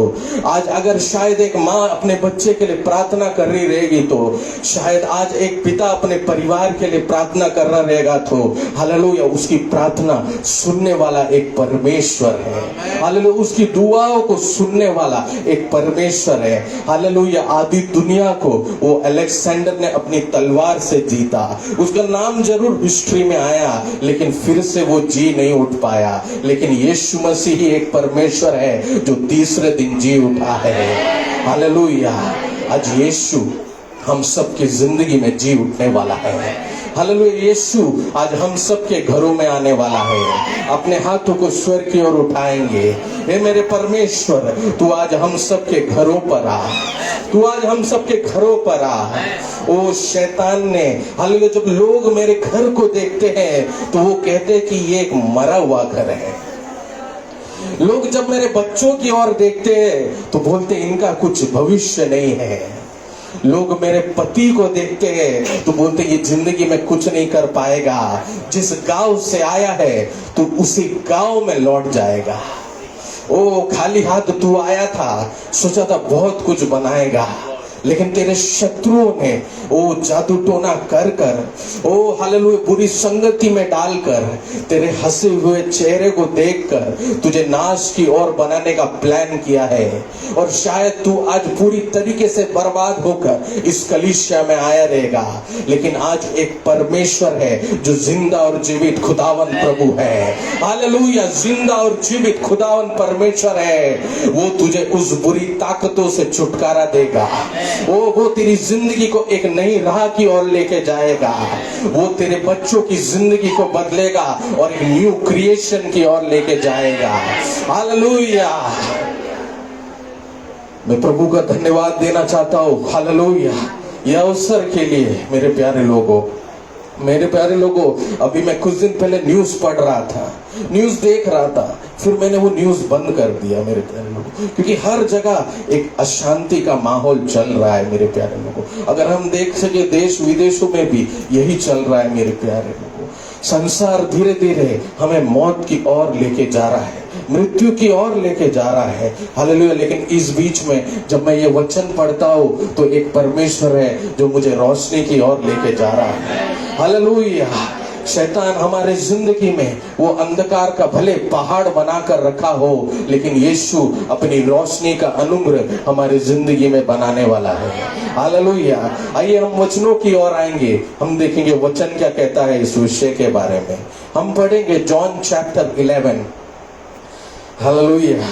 B: आज अगर शायद एक माँ अपने बच्चे के लिए प्रार्थना कर रही रहेगी, तो शायद आज एक पिता अपने परिवार के लिए प्रार्थना कर रहा रहेगा, तो हालेलुया उसकी प्रार्थना सुनने वाला एक परमेश्वर है। हालेलुया उसकी दुआओं को सुनने वाला एक परमेश्वर है। हालेलुया आदि दुनिया को वो अलेक्जेंडर ने अपनी तलवार से जीता, उसका नाम जरूर हिस्ट्री में आया, लेकिन फिर से वो जी नहीं उठ पाया। लेकिन यीशु मसीह ही एक परमेश्वर है जो तीसरे दिन जी उठा है। हालेलुया आज यीशु हम सबकी जिंदगी में जी उठने वाला है। हालेलुया यीशु आज हम सबके घरों में आने वाला है। अपने हाथों को स्वर्ग की ओर उठाएंगे। हे मेरे परमेश्वर, तू आज हम सबके घरों पर आ, तू आज हम सबके घरों पर आ। ओ शैतान ने हालेलुया जब लोग मेरे घर को देखते हैं तो वो कहते हैं कि ये एक मरा हुआ घर है, लोग जब मेरे बच्चों की ओर देखते हैं तो बोलते इनका कुछ भविष्य नहीं है। लोग मेरे पति को देखते हैं तो बोलते ये जिंदगी में कुछ नहीं कर पाएगा, जिस गांव से आया है तो उसी गांव में लौट जाएगा। ओ खाली हाथ तू आया था, सोचा था बहुत कुछ बनाएगा, लेकिन तेरे शत्रुओं ने ओ जादू टोना कर कर ओ हालेलुया बुरी संगति में डालकर तेरे हंसे हुए चेहरे को देखकर तुझे नाश की ओर बनाने का प्लान किया है। और शायद तू आज पूरी तरीके से बर्बाद होकर इस कलीसिया में आया रहेगा, लेकिन आज एक परमेश्वर है जो जिंदा और जीवित खुदावन प्रभु है। हालेलुया, जिंदा और जीवित खुदावन परमेश्वर है। वो तुझे उस बुरी ताकतों से छुटकारा देगा। वो तेरी जिंदगी को एक नई राह की ओर लेके जाएगा। वो तेरे बच्चों की जिंदगी को बदलेगा और एक न्यू क्रिएशन की ओर लेके जाएगा। हालेलुया, मैं प्रभु का धन्यवाद देना चाहता हूँ। हालेलुया, यह अवसर के लिए मेरे प्यारे लोगों, अभी मैं कुछ दिन पहले न्यूज पढ़ रहा था, न्यूज देख रहा था, फिर मैंने वो न्यूज बंद कर दिया मेरे प्यारे लोगों, क्योंकि हर जगह एक अशांति का माहौल चल रहा है मेरे प्यारे लोगों। अगर हम देख सके देश विदेशों में भी यही चल रहा है मेरे प्यारे लोगों। संसार धीरे धीरे हमें मौत की ओर लेके जा रहा है, मृत्यु की ओर लेके जा रहा है। हालेलुया, लेकिन इस बीच में जब मैं ये वचन पढ़ता हूँ तो एक परमेश्वर है जो मुझे रोशनी की ओर लेके जा रहा है। हालेलुया, शैतान हमारे जिंदगी में वो अंधकार का भले पहाड़ बनाकर रखा हो, लेकिन यीशु अपनी रोशनी का अनुग्रह हमारी जिंदगी में बनाने वाला है। हालेलुया, आइए हम वचनों की ओर आएंगे, हम देखेंगे वचन क्या कहता है इस विषय के बारे में। हम पढ़ेंगे John chapter 11। Hallelujah,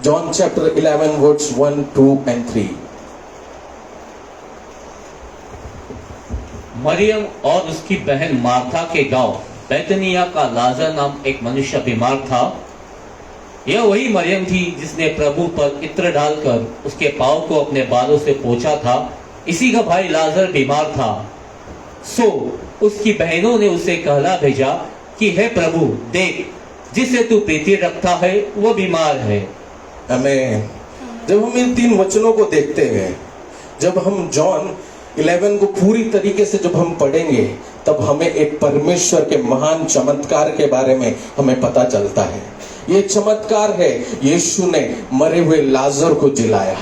B: John chapter 11 words 1, 2 and 3।
C: मरियम और उसकी बहन मार्था के गांव बैतनिया का लाजर नाम एक मनुष्य बीमार था। यह वही मरियम थी जिसने प्रभु पर इत्र डालकर उसके पांव को अपने बालों से पोंछा था। इसी का भाई लाजर बीमार था। सो उसकी बहनों ने उसे कहला भेजा कि हे प्रभु, देख, जिसे तू प्रीति रखता है वो बीमार है।
B: आमीन। जब हम इन 3 वचनों को देखते हैं, जब हम जॉन 11 को पूरी तरीके से जब हम पढ़ेंगे, तब हमें एक परमेश्वर के महान चमत्कार के बारे में हमें पता चलता है। ये चमत्कार है, यीशु ने मरे हुए लाजर को जिलाया।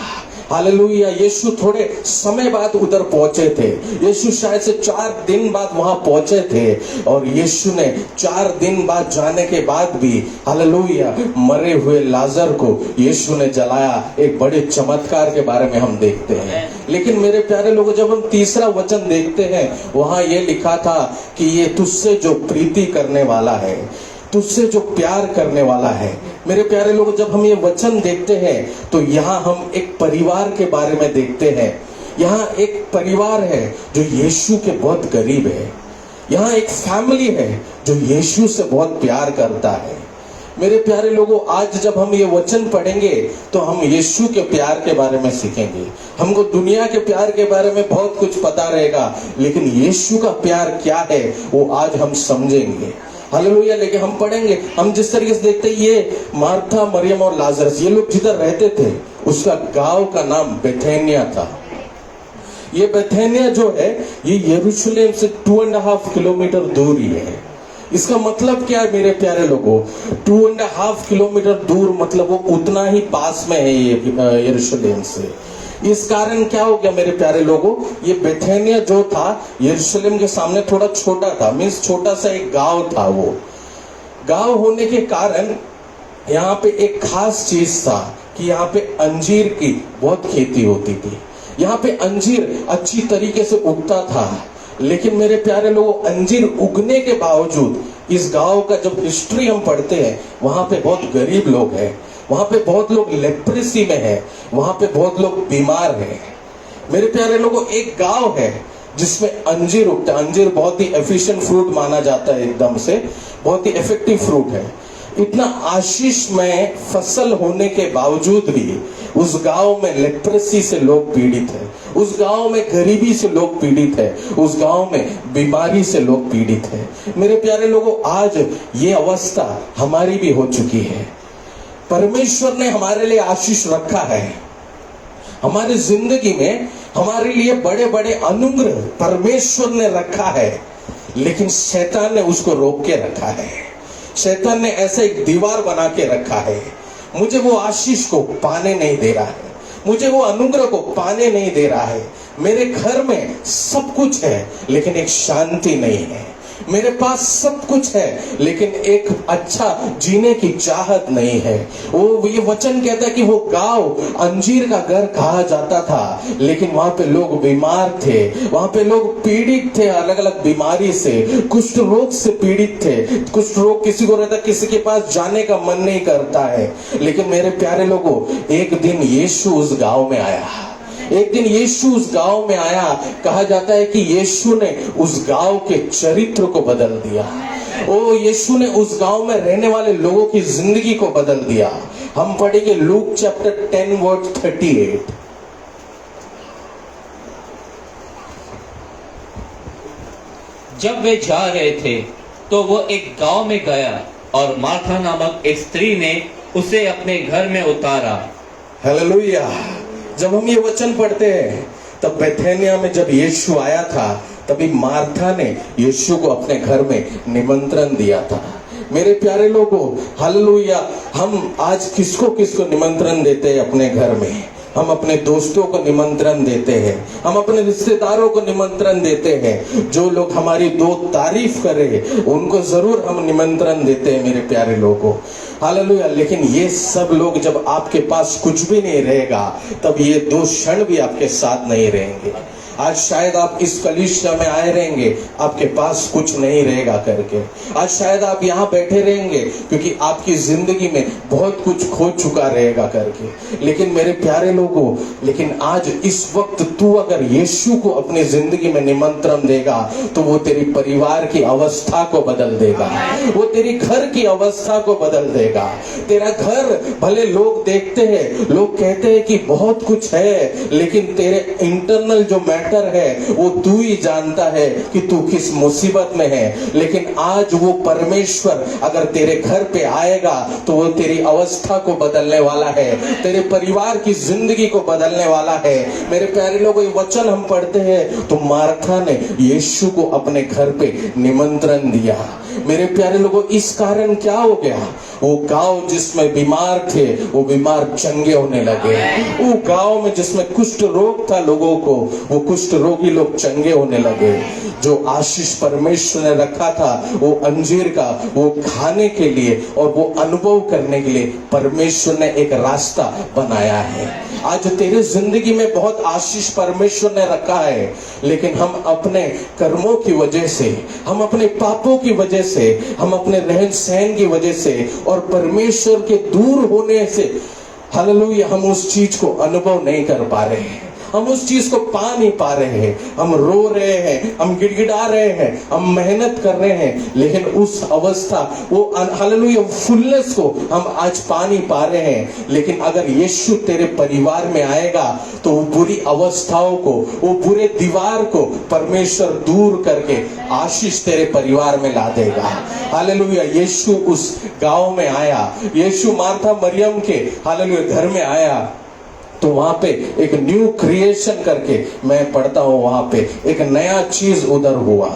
B: हालेलुया, यीशु थोड़े समय बाद उधर पहुंचे थे। यीशु शायद से 4 दिन बाद वहां पहुंचे थे, और यीशु ने 4 दिन बाद जाने के बाद भी हालेलुया मरे हुए लाजर को यीशु ने जलाया। एक बड़े चमत्कार के बारे में हम देखते हैं। लेकिन मेरे प्यारे लोगों, जब हम तीसरा वचन देखते हैं, वहां ये लिखा था कि ये तुझसे जो प्रीति करने वाला है, तुझसे जो प्यार करने वाला है। मेरे प्यारे लोगों, जब हम ये वचन देखते हैं तो यहाँ हम एक परिवार के बारे में देखते हैं। यहाँ एक परिवार है जो यीशु के बहुत करीब है। यहाँ एक फैमिली है जो यीशु से बहुत प्यार करता है। मेरे प्यारे लोगों, आज जब हम ये वचन पढ़ेंगे तो हम यीशु के प्यार के बारे में सीखेंगे। हमको दुनिया के प्यार के बारे में बहुत कुछ पता रहेगा, लेकिन यीशु का प्यार क्या है वो आज हम समझेंगे। हालेलुया, लेकिन हम पढ़ेंगे, हम जिस तरीके से देखते हैं, ये मार्था, मरियम और लाजरस, ये लोग जिधर रहते थे उसका गांव का नाम बेथेनिया था। ये बेथेनिया जो है ये यरूशलेम से 2.5 किलोमीटर दूर ही है। इसका मतलब क्या है मेरे प्यारे लोगों? 2.5 किलोमीटर दूर मतलब वो उतना ही पास में है ये यरूशलेम से। इस कारण क्या हो गया मेरे प्यारे लोगों, ये बेथेनिया जो था यरूशलेम के सामने थोड़ा छोटा था, मीन्स छोटा सा एक गांव था। वो गांव होने के कारण यहाँ पे एक खास चीज था कि यहाँ पे अंजीर की बहुत खेती होती थी। यहाँ पे अंजीर अच्छी तरीके से उगता था। लेकिन मेरे प्यारे लोगों, अंजीर उगने के बावजूद इस गांव का जब हिस्ट्री हम पढ़ते हैं, वहां पे बहुत गरीब लोग हैं, वहां पे बहुत लोग लेप्रेसी में है, वहां पे बहुत लोग बीमार हैं। मेरे प्यारे लोगों, एक गांव है जिसमें अंजीर उगता है। अंजीर बहुत ही एफिशिएंट फ्रूट माना जाता है, एकदम से बहुत ही इफेक्टिव फ्रूट है। इतना आशीष में फसल होने के बावजूद भी उस गांव में लेप्रेसी से लोग पीड़ित है, उस गांव में गरीबी से लोग पीड़ित है, उस गांव में बीमारी से लोग पीड़ित है। मेरे प्यारे लोगों, आज ये अवस्था हमारी भी हो चुकी है। परमेश्वर ने हमारे लिए आशीष रखा है, हमारी जिंदगी में हमारे लिए बड़े बड़े अनुग्रह परमेश्वर ने रखा है, लेकिन शैतान ने उसको रोक के रखा है। शैतान ने ऐसे एक दीवार बना के रखा है, मुझे वो आशीष को पाने नहीं दे रहा है, मुझे वो अनुग्रह को पाने नहीं दे रहा है। मेरे घर में सब कुछ है लेकिन एक शांति नहीं है, मेरे पास सब कुछ है लेकिन एक अच्छा जीने की चाहत नहीं है। वो ये वचन कहता है कि वो गांव अंजीर का घर कहा जाता था, लेकिन वहां पे लोग बीमार थे, वहां पे लोग पीड़ित थे, अलग अलग बीमारी से, कुष्ठ रोग से पीड़ित थे। कुष्ठ रोग किसी को रहता, किसी के पास जाने का मन नहीं करता है। लेकिन मेरे प्यारे लोगों, एक दिन यीशु उस गांव में आया, एक दिन यीशु उस गांव में आया। कहा जाता है कि यीशु ने उस गांव के चरित्र को बदल दिया। ओ यीशु ने उस गांव में रहने वाले लोगों की जिंदगी को बदल दिया। हम पढ़ेंगे लूक चैप्टर 10 वर्स 38।
C: जब वे जा रहे थे तो वो एक गांव में गया और मार्था नामक एक स्त्री ने उसे अपने घर में उतारा।
B: हालेलुया। जब हम ये वचन पढ़ते हैं, तब बेथेनिया में जब यीशु आया था, तभी मार्था ने यीशु को अपने घर में निमंत्रण दिया था। मेरे प्यारे लोगों, हालेलुया। हम आज किसको किसको निमंत्रण देते हैं अपने घर में? हम अपने दोस्तों को निमंत्रण देते हैं, हम अपने रिश्तेदारों को निमंत्रण देते हैं। जो लोग हमारी दो तारीफ करें उनको जरूर हम निमंत्रण देते हैं मेरे प्यारे लोगों, हालेलुया। लेकिन ये सब लोग जब आपके पास कुछ भी नहीं रहेगा, तब ये दो क्षण भी आपके साथ नहीं रहेंगे। आज शायद आप इस कलीसिया में आए रहेंगे, आपके पास कुछ नहीं रहेगा करके। आज शायद आप यहाँ बैठे रहेंगे क्योंकि आपकी जिंदगी में बहुत कुछ खो चुका रहेगा करके। लेकिन मेरे प्यारे लोगों, लेकिन आज इस वक्त तू अगर यीशु को अपनी जिंदगी में निमंत्रण देगा, तो वो तेरी परिवार की अवस्था को बदल देगा, वो तेरी घर की अवस्था को बदल देगा। तेरा घर भले लोग देखते हैं, लोग कहते हैं कि बहुत कुछ है, लेकिन तेरे इंटरनल जो है वो तू ही जानता है कि तू किस मुसीबत में है। लेकिन आज वो परमेश्वर अगर तेरे घर पे आएगा, तो वो तेरी अवस्था को बदलने वाला है, तेरे परिवार की जिंदगी को बदलने वाला है। मेरे प्यारे लोगों, ये वचन हम पढ़ते हैं तो मार्था ने यीशु को अपने घर पे निमंत्रण दिया। मेरे प्यारे लोगों, इस कारण क्या हो गया? वो गांव जिसमें बीमार थे, वो बीमार चंगे होने लगे। वो गांव में जिसमें कुष्ठ रोग था लोगों को, वो कुष्ठ रोगी लोग चंगे होने लगे। जो आशीष परमेश्वर ने रखा था वो अंजीर का, वो खाने के लिए और वो अनुभव करने के लिए परमेश्वर ने एक रास्ता बनाया है। आज तेरे जिंदगी में बहुत आशीष परमेश्वर ने रखा है, लेकिन हम अपने कर्मों की वजह से, हम अपने पापों की वजह से, हम अपने रहन सहन की वजह से और परमेश्वर के दूर होने से, हालेलुया, हम उस चीज को अनुभव नहीं कर पा रहे हैं, हम उस चीज को पा नहीं पा रहे हैं। हम रो रहे हैं, हम गिड़गिड़ा रहे हैं, हम मेहनत कर रहे हैं, लेकिन उस अवस्था, वो हालेलुया फुलनेस को हम आज पा नहीं पा रहे हैं। लेकिन अगर यीशु तेरे परिवार में आएगा, तो वो बुरी अवस्थाओं को, वो बुरे दीवार को परमेश्वर दूर करके आशीष तेरे परिवार में ला देगा। हालेलुया। यीशु उस गांव में आया, यीशु मार्था मरियम के हालेलुया घर में आया, तो वहां पे एक न्यू क्रिएशन करके मैं पढ़ता हूं, वहां पे एक नया चीज उधर हुआ।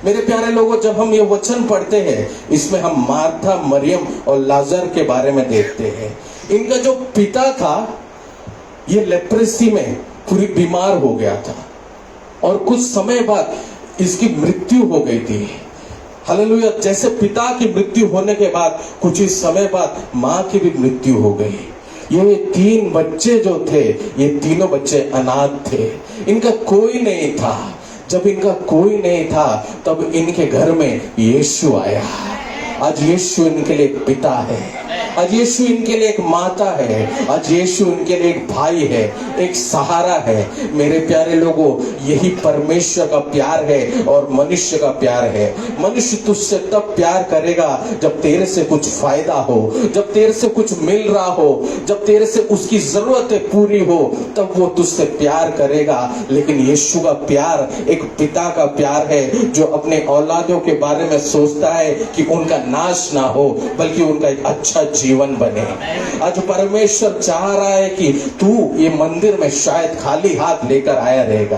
B: मेरे प्यारे लोगों, जब हम ये वचन पढ़ते हैं, इसमें हम मार्था, मरियम और लाजर के बारे में देखते हैं। इनका जो पिता था, ये लेप्रेसी में पूरी बीमार हो गया था और कुछ समय बाद इसकी मृत्यु हो गई थी। हालेलुया। जैसे पिता की मृत्यु होने के बाद कुछ ही समय बाद माँ की भी मृत्यु हो गई। ये 3 बच्चे जो थे, ये तीनों बच्चे अनाथ थे, इनका कोई नहीं था। जब इनका कोई नहीं था, तब इनके घर में यीशु आया। आज यीशु इनके लिए पिता है। आज यीशु इनके लिए एक माता है, आज यीशु इनके लिए एक भाई है, एक सहारा है। मेरे प्यारे लोगों, यही परमेश्वर का प्यार है और मनुष्य का प्यार है। मनुष्य तुझसे तब प्यार करेगा जब तेरे से कुछ फायदा हो, जब तेरे से कुछ मिल रहा हो, जब तेरे से उसकी जरूरतें पूरी हो, तब वो तुझसे प्यार करेगा। लेकिन यीशु का प्यार एक पिता का प्यार है जो अपने औलादों के बारे में सोचता है कि उनका नाश ना हो बल्कि उनका एक अच्छा जीवन बने। आज परमेश्वर चाह रहा है कि तू ये मंदिर में शायद खाली हाथ लेकर आया रहेगा,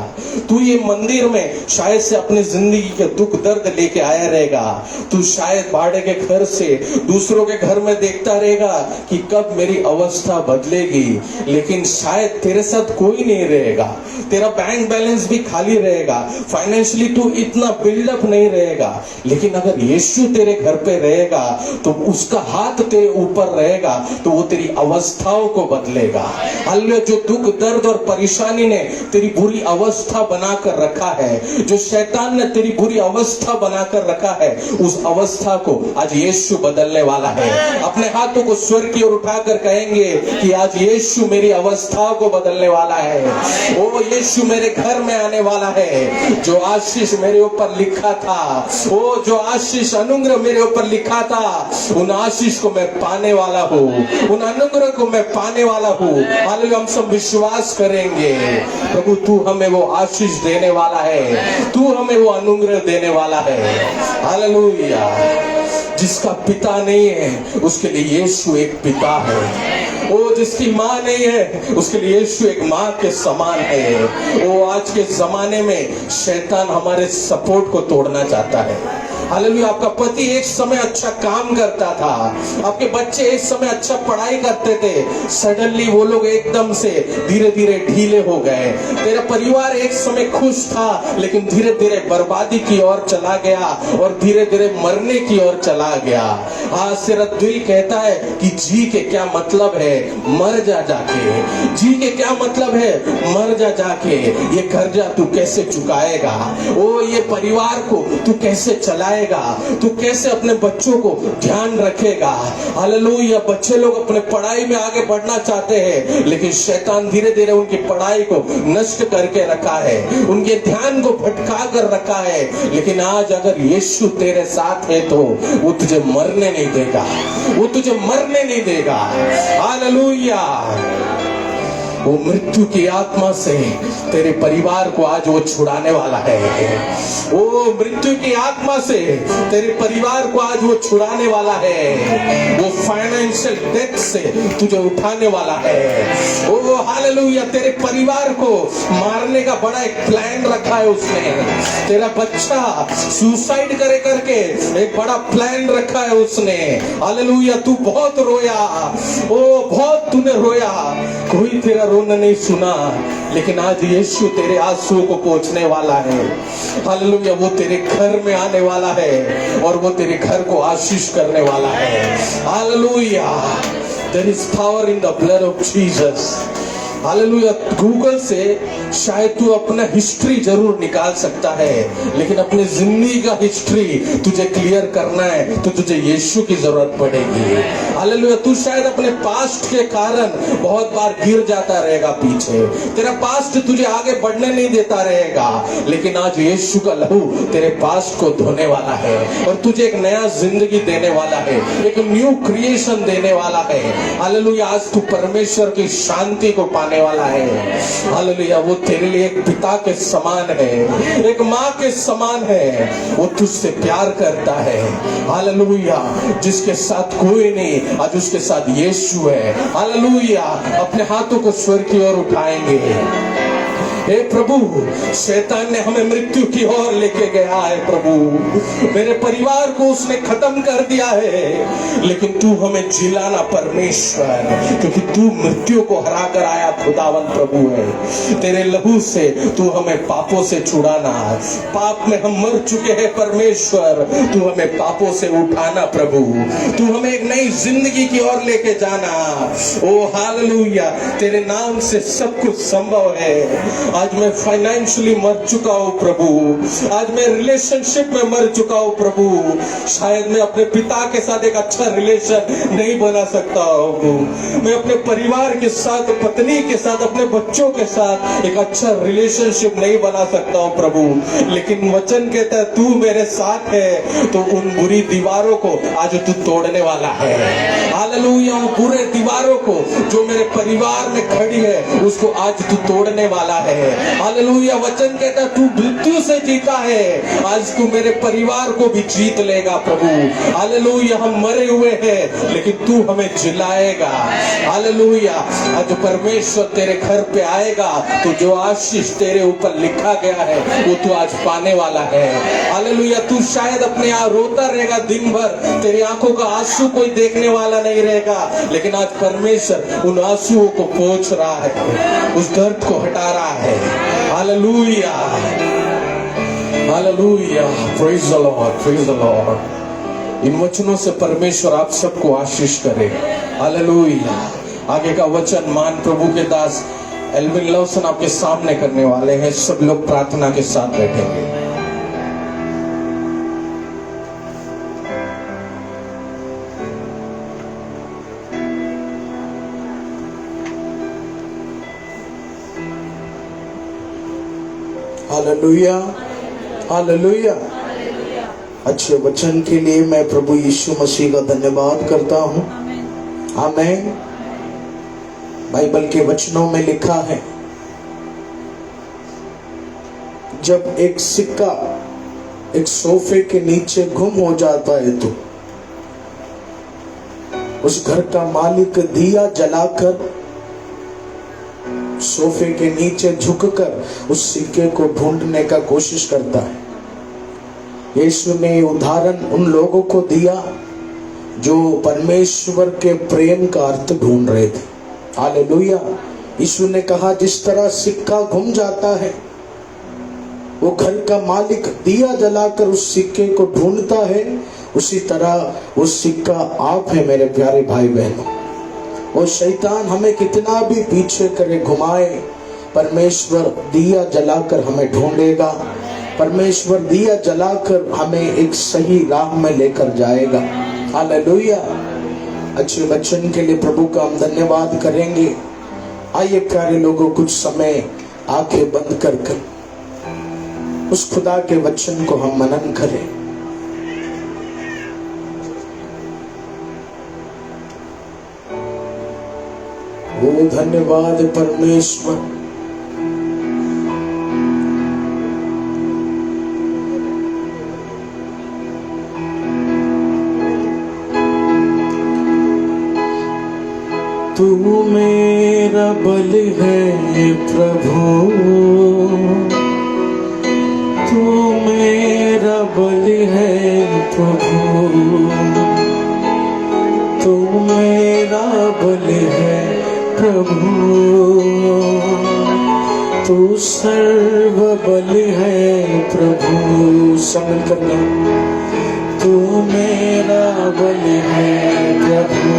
B: तू ये मंदिर में शायद से अपनी जिंदगी के दुख दर्द लेके आया रहेगा, तू शायद भाड़े के घर से दूसरों के घर में देखता रहेगा कि कब मेरी अवस्था बदलेगी। लेकिन शायद तेरे साथ कोई नहीं रहेगा, तेरा बैंक बैलेंस भी खाली रहेगा, फाइनेंशियली तू इतना बिल्डअप नहीं रहेगा। लेकिन अगर यीशु तेरे घर पे रहेगा तो उसका हाथ तेरे ऊपर रहेगा तो वो तेरी अवस्थाओं को बदलेगा। हालेलुया। जो दुख दर्द और परेशानी ने तेरी बुरी अवस्था बनाकर रखा है, जो शैतान ने तेरी बुरी अवस्था बनाकर रखा है, उस अवस्था को आज यीशु बदलने वाला है। अपने हाथों को स्वर्ग की ओर उठाकर कहेंगे कि आज यीशु मेरी अवस्थाओं को बदलने वाला है। ओ यीशु मेरे घर में आने वाला है। जो आशीष मेरे ऊपर लिखा था, ओ जो आशीष अनुग्रह मेरे ऊपर लिखा था, उन आशीष को मैं पाने वाला हूँ, उन अनुग्रह को मैं पाने वाला हूँ। हालेलुया। हम सब विश्वास करेंगे प्रभु तू हमें वो आशीष देने वाला है, तू हमें वो अनुग्रह देने वाला है। हालेलुया। जिसका पिता नहीं है उसके लिए यीशु एक पिता है। वो जिसकी माँ नहीं है उसके लिए यीशु एक माँ के समान है। वो आज के जमाने में शैतान हमारे सपोर्ट को तोड़ना चाहता है। हालेलुया। आपका पति एक समय अच्छा काम करता था, आपके बच्चे एक समय अच्छा पढ़ाई करते थे, सडनली वो लोग एकदम से धीरे धीरे ढीले हो गए। तेरा परिवार एक समय खुश था लेकिन धीरे धीरे बर्बादी की ओर चला गया और धीरे धीरे मरने की ओर चला गया। आज तेरा दिल कहता है कि जी के क्या मतलब है, मर जा जाके। जी के क्या मतलब है, मर जा जाके। ये कर्जा तू कैसे चुकाएगा, ओ ये परिवार को तू कैसे चलाएगा, तू कैसे अपने बच्चों को ध्यान रखेगा। हालेलुया। बच्चे लोग अपने पढ़ाई में आगे बढ़ना चाहते हैं लेकिन शैतान धीरे धीरे उनकी पढ़ाई को नष्ट करके रखा है, उनके ध्यान को भटका कर रखा है। लेकिन आज अगर यीशु तेरे साथ है तो वो तुझे मरने नहीं देगा, वो तुझे मरने नहीं देगा। हालेलुया। वो मृत्यु की आत्मा से तेरे परिवार को आज वो छुड़ाने वाला है। वो मृत्यु की आत्मा से तेरे परिवार को आज वो छुड़ाने वाला है। वो फाइनेंशियल डेथ से तुझे उठाने वाला है। वो हालेलुया। तेरे परिवार को मारने का बड़ा एक प्लान रखा है उसने। तेरा बच्चा सुसाइड करे करके एक बड़ा प्लान रखा है उसने। हालेलुया। तू बहुत रोया, ओ बहुत तूने रोया, कोई तेरा रोना नहीं सुना, लेकिन आज यीशु तेरे आंसुओं को पोंछने वाला है। हालेलुया। वो तेरे घर में आने वाला है और वो तेरे घर को आशीष करने वाला है। Hallelujah. There is power in the blood of Jesus. Hallelujah. Google से शायद तू अपना हिस्ट्री जरूर निकाल सकता है लेकिन अपनी जिंदगी का हिस्ट्री तुझे क्लियर करना है तो तुझे यीशु की जरूरत पड़ेगी। हालेलुया। तू शायद अपने पास्ट के कारण बहुत बार गिर जाता रहेगा पीछे, तेरा पास्ट तुझे आगे बढ़ने नहीं देता रहेगा, लेकिन आज यीशु का लहू तेरे पास्ट को धोने वाला है और तुझे एक नया जिंदगी देने वाला है, एक न्यू क्रिएशन देने वाला है। हालेलुया। आज तू परमेश्वर की शांति को पाने वाला है। हालेलुया। वो तेरे लिए एक पिता के समान है, एक माँ के समान है। वो तुझसे प्यार करता है। हालेलुया। जिसके साथ कोई नहीं, आज उसके साथ यीशु है। हालेलुया। अपने हाथों को स्वर्ग की ओर उठाएंगे। हे प्रभु, शैतान ने हमें मृत्यु की ओर लेके गया है प्रभु, मेरे परिवार को उसने खत्म कर दिया है, लेकिन तू हमें जिलाना परमेश्वर, क्योंकि तू मृत्यु को हरा कर आया खुदावन प्रभु है। तेरे लहू से तू हमें पापों से छुड़ाना, पाप में हम मर चुके हैं परमेश्वर, तू हमें पापों से उठाना प्रभु, तू हमें एक नई जिंदगी की ओर लेके जाना। ओ हालेलुया। तेरे नाम से सब कुछ संभव है। आज मैं फाइनेंशियली मर चुका हूँ प्रभु, आज मैं रिलेशनशिप में मर चुका हूँ प्रभु, शायद मैं अपने पिता के साथ एक अच्छा रिलेशन नहीं बना सकता हूँ, मैं अपने परिवार के साथ, पत्नी के साथ, अपने बच्चों के साथ एक अच्छा रिलेशनशिप नहीं बना सकता हूँ प्रभु, लेकिन वचन कहता है तू मेरे साथ है तो उन बुरी दीवारों को आज तू तोड़ने वाला है। हालेलुया, उन बुरे दीवारों को जो मेरे परिवार में खड़ी है उसको आज तू तोड़ने वाला है। हालेलुया, वचन कहता है तू मृत्यु से जीता है, आज तू मेरे परिवार को भी जीत लेगा प्रभु। हालेलुया, हम मरे हुए हैं लेकिन तू हमें जिलाएगा। हालेलुया, आज परमेश्वर तेरे घर पे आएगा तो जो आशीष तेरे ऊपर लिखा गया है वो तू आज पाने वाला है। हालेलुया, तू शायद अपने यहाँ रोता रहेगा दिन भर, तेरी आंखों का आंसू कोई देखने वाला नहीं रहेगा, लेकिन आज परमेश्वर उन आंसुओं को पोंछ रहा है, उस दर्द को हटा रहा है। Hallelujah, hallelujah, praise the Lord, praise the Lord. इन वचनों से परमेश्वर आप सबको आशीष करे। हालेलुया। आगे का वचन मान प्रभु के दास एल्विन लवसन आपके सामने करने वाले हैं। सब लोग प्रार्थना के साथ बैठेंगे।
D: Hallelujah, hallelujah. अच्छे वचन के लिए मैं प्रभु यीशु मसीह का धन्यवाद करता हूँ। आमीन। बाइबल के वचनों में लिखा है, जब एक सिक्का एक सोफे के नीचे गुम हो जाता है तो उस घर का मालिक दिया जलाकर सोफे के नीचे झुककर उस सिक्के को ढूंढने का कोशिश करता है। यीशु ने उदाहरण उन लोगों को दिया जो परमेश्वर के प्रेम का अर्थ ढूंढ रहे थे। हालेलुया। यीशु ने कहा जिस तरह सिक्का गुम जाता है, वो घर का मालिक दिया जलाकर उस सिक्के को ढूंढता है, उसी तरह वो सिक्का आप है मेरे प्यारे भाई बहनों। और शैतान हमें कितना भी पीछे करे घुमाए, परमेश्वर दिया जलाकर हमें ढूंढेगा, परमेश्वर दिया जलाकर हमें एक सही राह में लेकर जाएगा। हालेलुया। अच्छे वचन के लिए प्रभु का हम धन्यवाद करेंगे। आइए प्यारे लोगों, कुछ समय आंखें बंद कर उस खुदा के वचन को हम मनन करें। ओ धन्यवाद परमेश्वर। तू मेरा बल है प्रभु, तू मेरा बल है प्रभु, तू मेरा बल है प्रभु, तू सर्व बल है प्रभु। समझ करना, तू मेरा बल है प्रभु,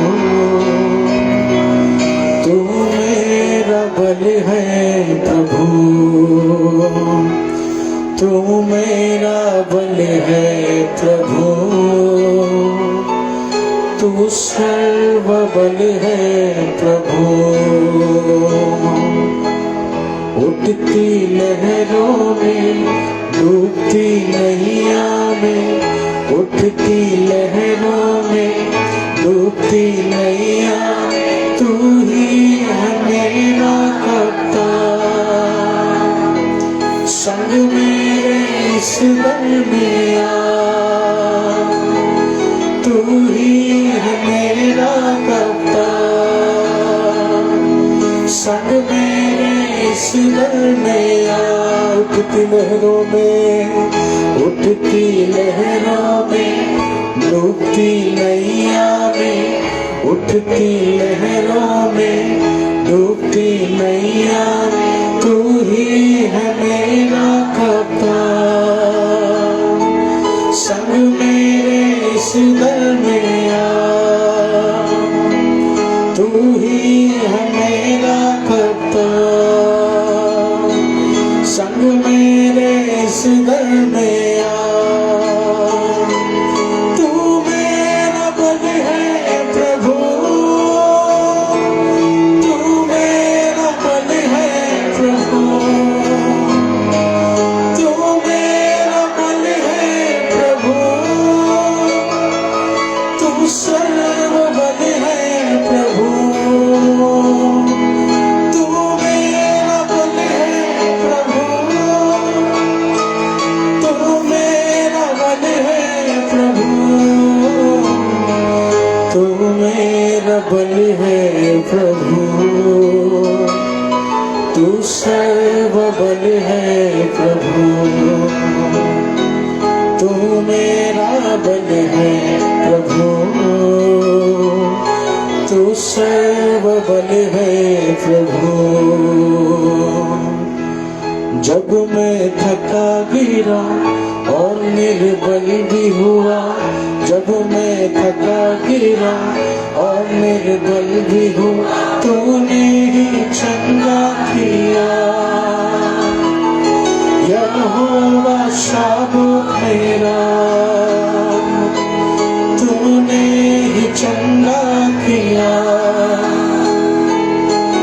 D: तू मेरा बल है प्रभु, तू मेरा बल है प्रभु, तू सर्व बल है प्रभु। उठती लहरों में, डूबती नैया में, उठती लहरों में, डूबती नैया, तू ही है मेरा कप्तान। संग मेरे इस दरमिया, तू ही है मेरा कप्तान। संग मेरे इस दरमिया, उठती लहरों में, उठती लहरों में, डूबती नैया में, उठती लहरों में, डूबती नैया, तू ही है मेरा कप्तान। संग मेरे इस दरमिया, तू ही है मेरा कप्तान। दर में आ। तू मेरा बल है प्रभु, तू मेरा बल है प्रभु, तू मेरा बल है प्रभु, तू सर्व बल है प्रभु, तू मेरा बल है प्रभु, तू मेरा बल है प्रभु, तू मेरा बल है प्रभु, तू सर्व बल है प्रभु, तू मेरा बल है प्रभु, तू सर्व बल है प्रभु। जब मैं थका गिरा और निर्बल भी हुआ, जब मैं थका गिरा और निर्बल भी हुआ, तूने ही चंगा किया। यहोवा शाबूत मेरा, तूने ही चंगा किया।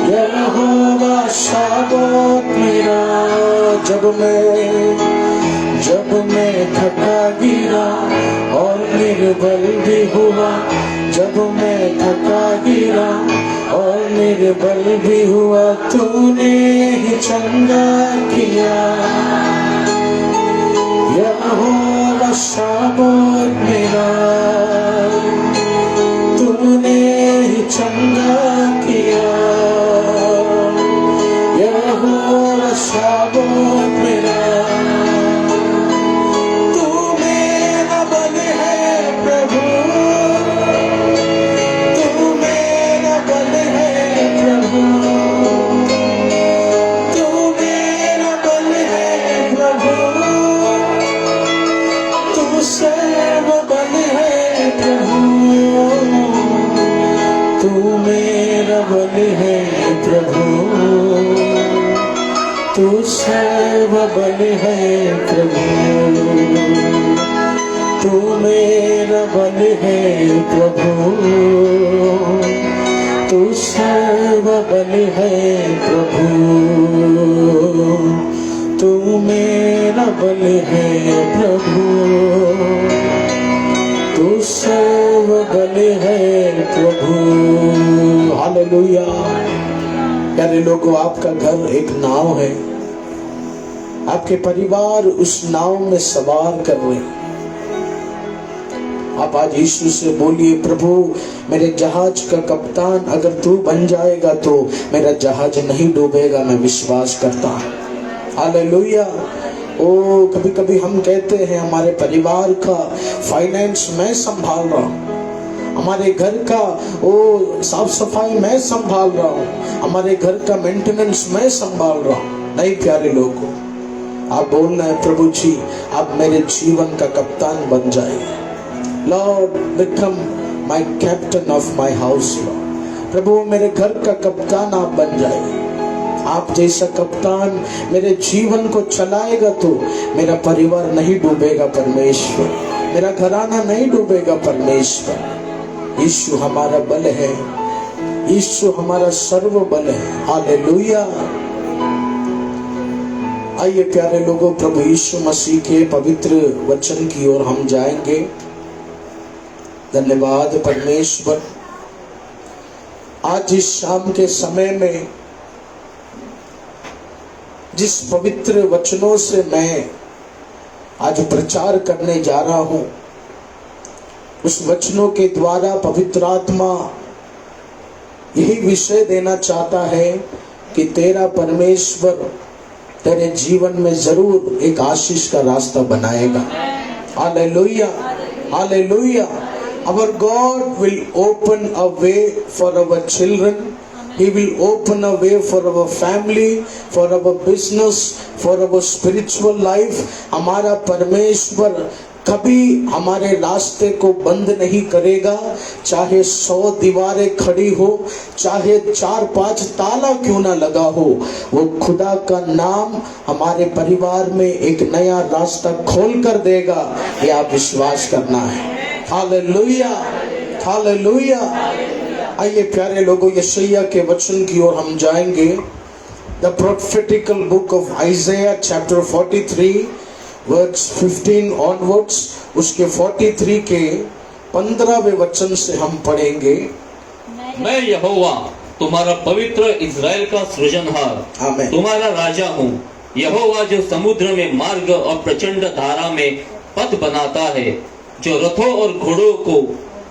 D: यहोवा शाबूत मेरा, जब मैं थका गिरा और निर्बल भी हुआ, जब मैं थका गिरा और निर्बल भी हुआ, तूने ही चंगा किया। यहोवा शाबूत मेरा, तूने ही चंगा किया। यहोवा शाबूत मेरा, तू मेरा बल है प्रभु, तू मेरा बल है प्रभु, तू मेरा बल है प्रभु, तू सर्व बल है प्रभु, तू मेरा बल है प्रभु, तू सर्व बल है प्रभु, तू मेरा बल है प्रभु, तू सर्व बल है प्रभु, तू मेरा बल है प्रभु, तू सर्व बल है प्रभु। हालेलुया। प्यारे लोगों, आपका घर एक नाव है, आपके परिवार उस नाव में सवार कर रहे हैं। आप आज यीशु से बोलिए, प्रभु मेरे जहाज का कप्तान अगर तू बन जाएगा तो मेरा जहाज नहीं डूबेगा, मैं विश्वास करता हूँ। हालेलुया। ओ कभी कभी हम कहते हैं हमारे परिवार का फाइनेंस मैं संभाल रहा हूँ, हमारे घर का ओ साफ सफाई मैं संभाल रहा हूँ, हमारे घर का मेंटेनेंस मैं संभाल रहा हूँ। नहीं प्यारे लोगों, आप बोलना है, प्रभु जी आप मेरे जीवन का कप्तान बन जाइए। Lord become my captain of my house. प्रभु मेरे घर का कप्तान आप बन जाइए। आप जैसा कप्तान मेरे जीवन को चलाएगा तो मेरा परिवार नहीं डूबेगा परमेश्वर, मेरा घराना नहीं डूबेगा परमेश्वर। यीशु हमारा बल है, यीशु हमारा सर्व बल है। हालेलुया। आइए प्यारे लोगों, प्रभु यीशु मसीह के पवित्र वचन की ओर हम जाएंगे। धन्यवाद परमेश्वर, आज इस शाम के समय में जिस पवित्र वचनों से मैं आज प्रचार करने जा रहा हूं, उस वचनों के द्वारा पवित्र आत्मा यही विषय देना चाहता है कि तेरा परमेश्वर तेरे जीवन में जरूर एक आशीष का रास्ता बनाएगा। Hallelujah, hallelujah. Our God will open a way for our children. He will open a way for our family, for our business, for our spiritual life. हमारा परमेश्वर कभी हमारे रास्ते को बंद नहीं करेगा। चाहे 100 दीवारें खड़ी हो, चाहे 4-5 ताला क्यों ना लगा हो, वो खुदा का नाम हमारे परिवार में एक नया रास्ता खोल कर देगा। ये आप विश्वास करना है। Hallelujah, hallelujah. आइए प्यारे लोगों, यशायाह के वचन की ओर हम जाएंगे। The prophetical book of Isaiah chapter 43 verse 15 onwards, उसके 43 के 15वें वचन से हम पढ़ेंगे।
C: मैं यहोवा तुम्हारा पवित्र इज़राइल का सृजनहार,
D: आमीन।
C: तुम्हारा राजा हूँ। यहोवा जो समुद्र में मार्ग और प्रचंड धारा में पथ बनाता है, जो रथों और घोड़ों को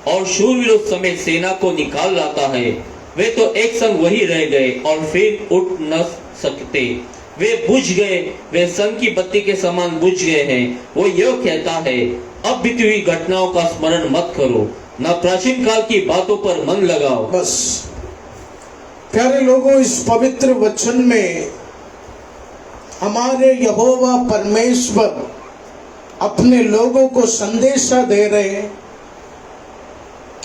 C: और शूरवीरों समेत सेना को निकाल लाता है। वे तो एक संग वही रह गए और फिर उठ न सकते। वे बुझ गए, वे सन की बत्ती के समान बुझ गए हैं। वो यह कहता है, अब बीती हुई घटनाओं का स्मरण मत करो, न प्राचीन काल की बातों पर मन लगाओ।
D: बस प्यारे लोगों, इस पवित्र वचन में हमारे यहोवा परमेश्वर अपने लोगों को संदेशा दे रहे हैं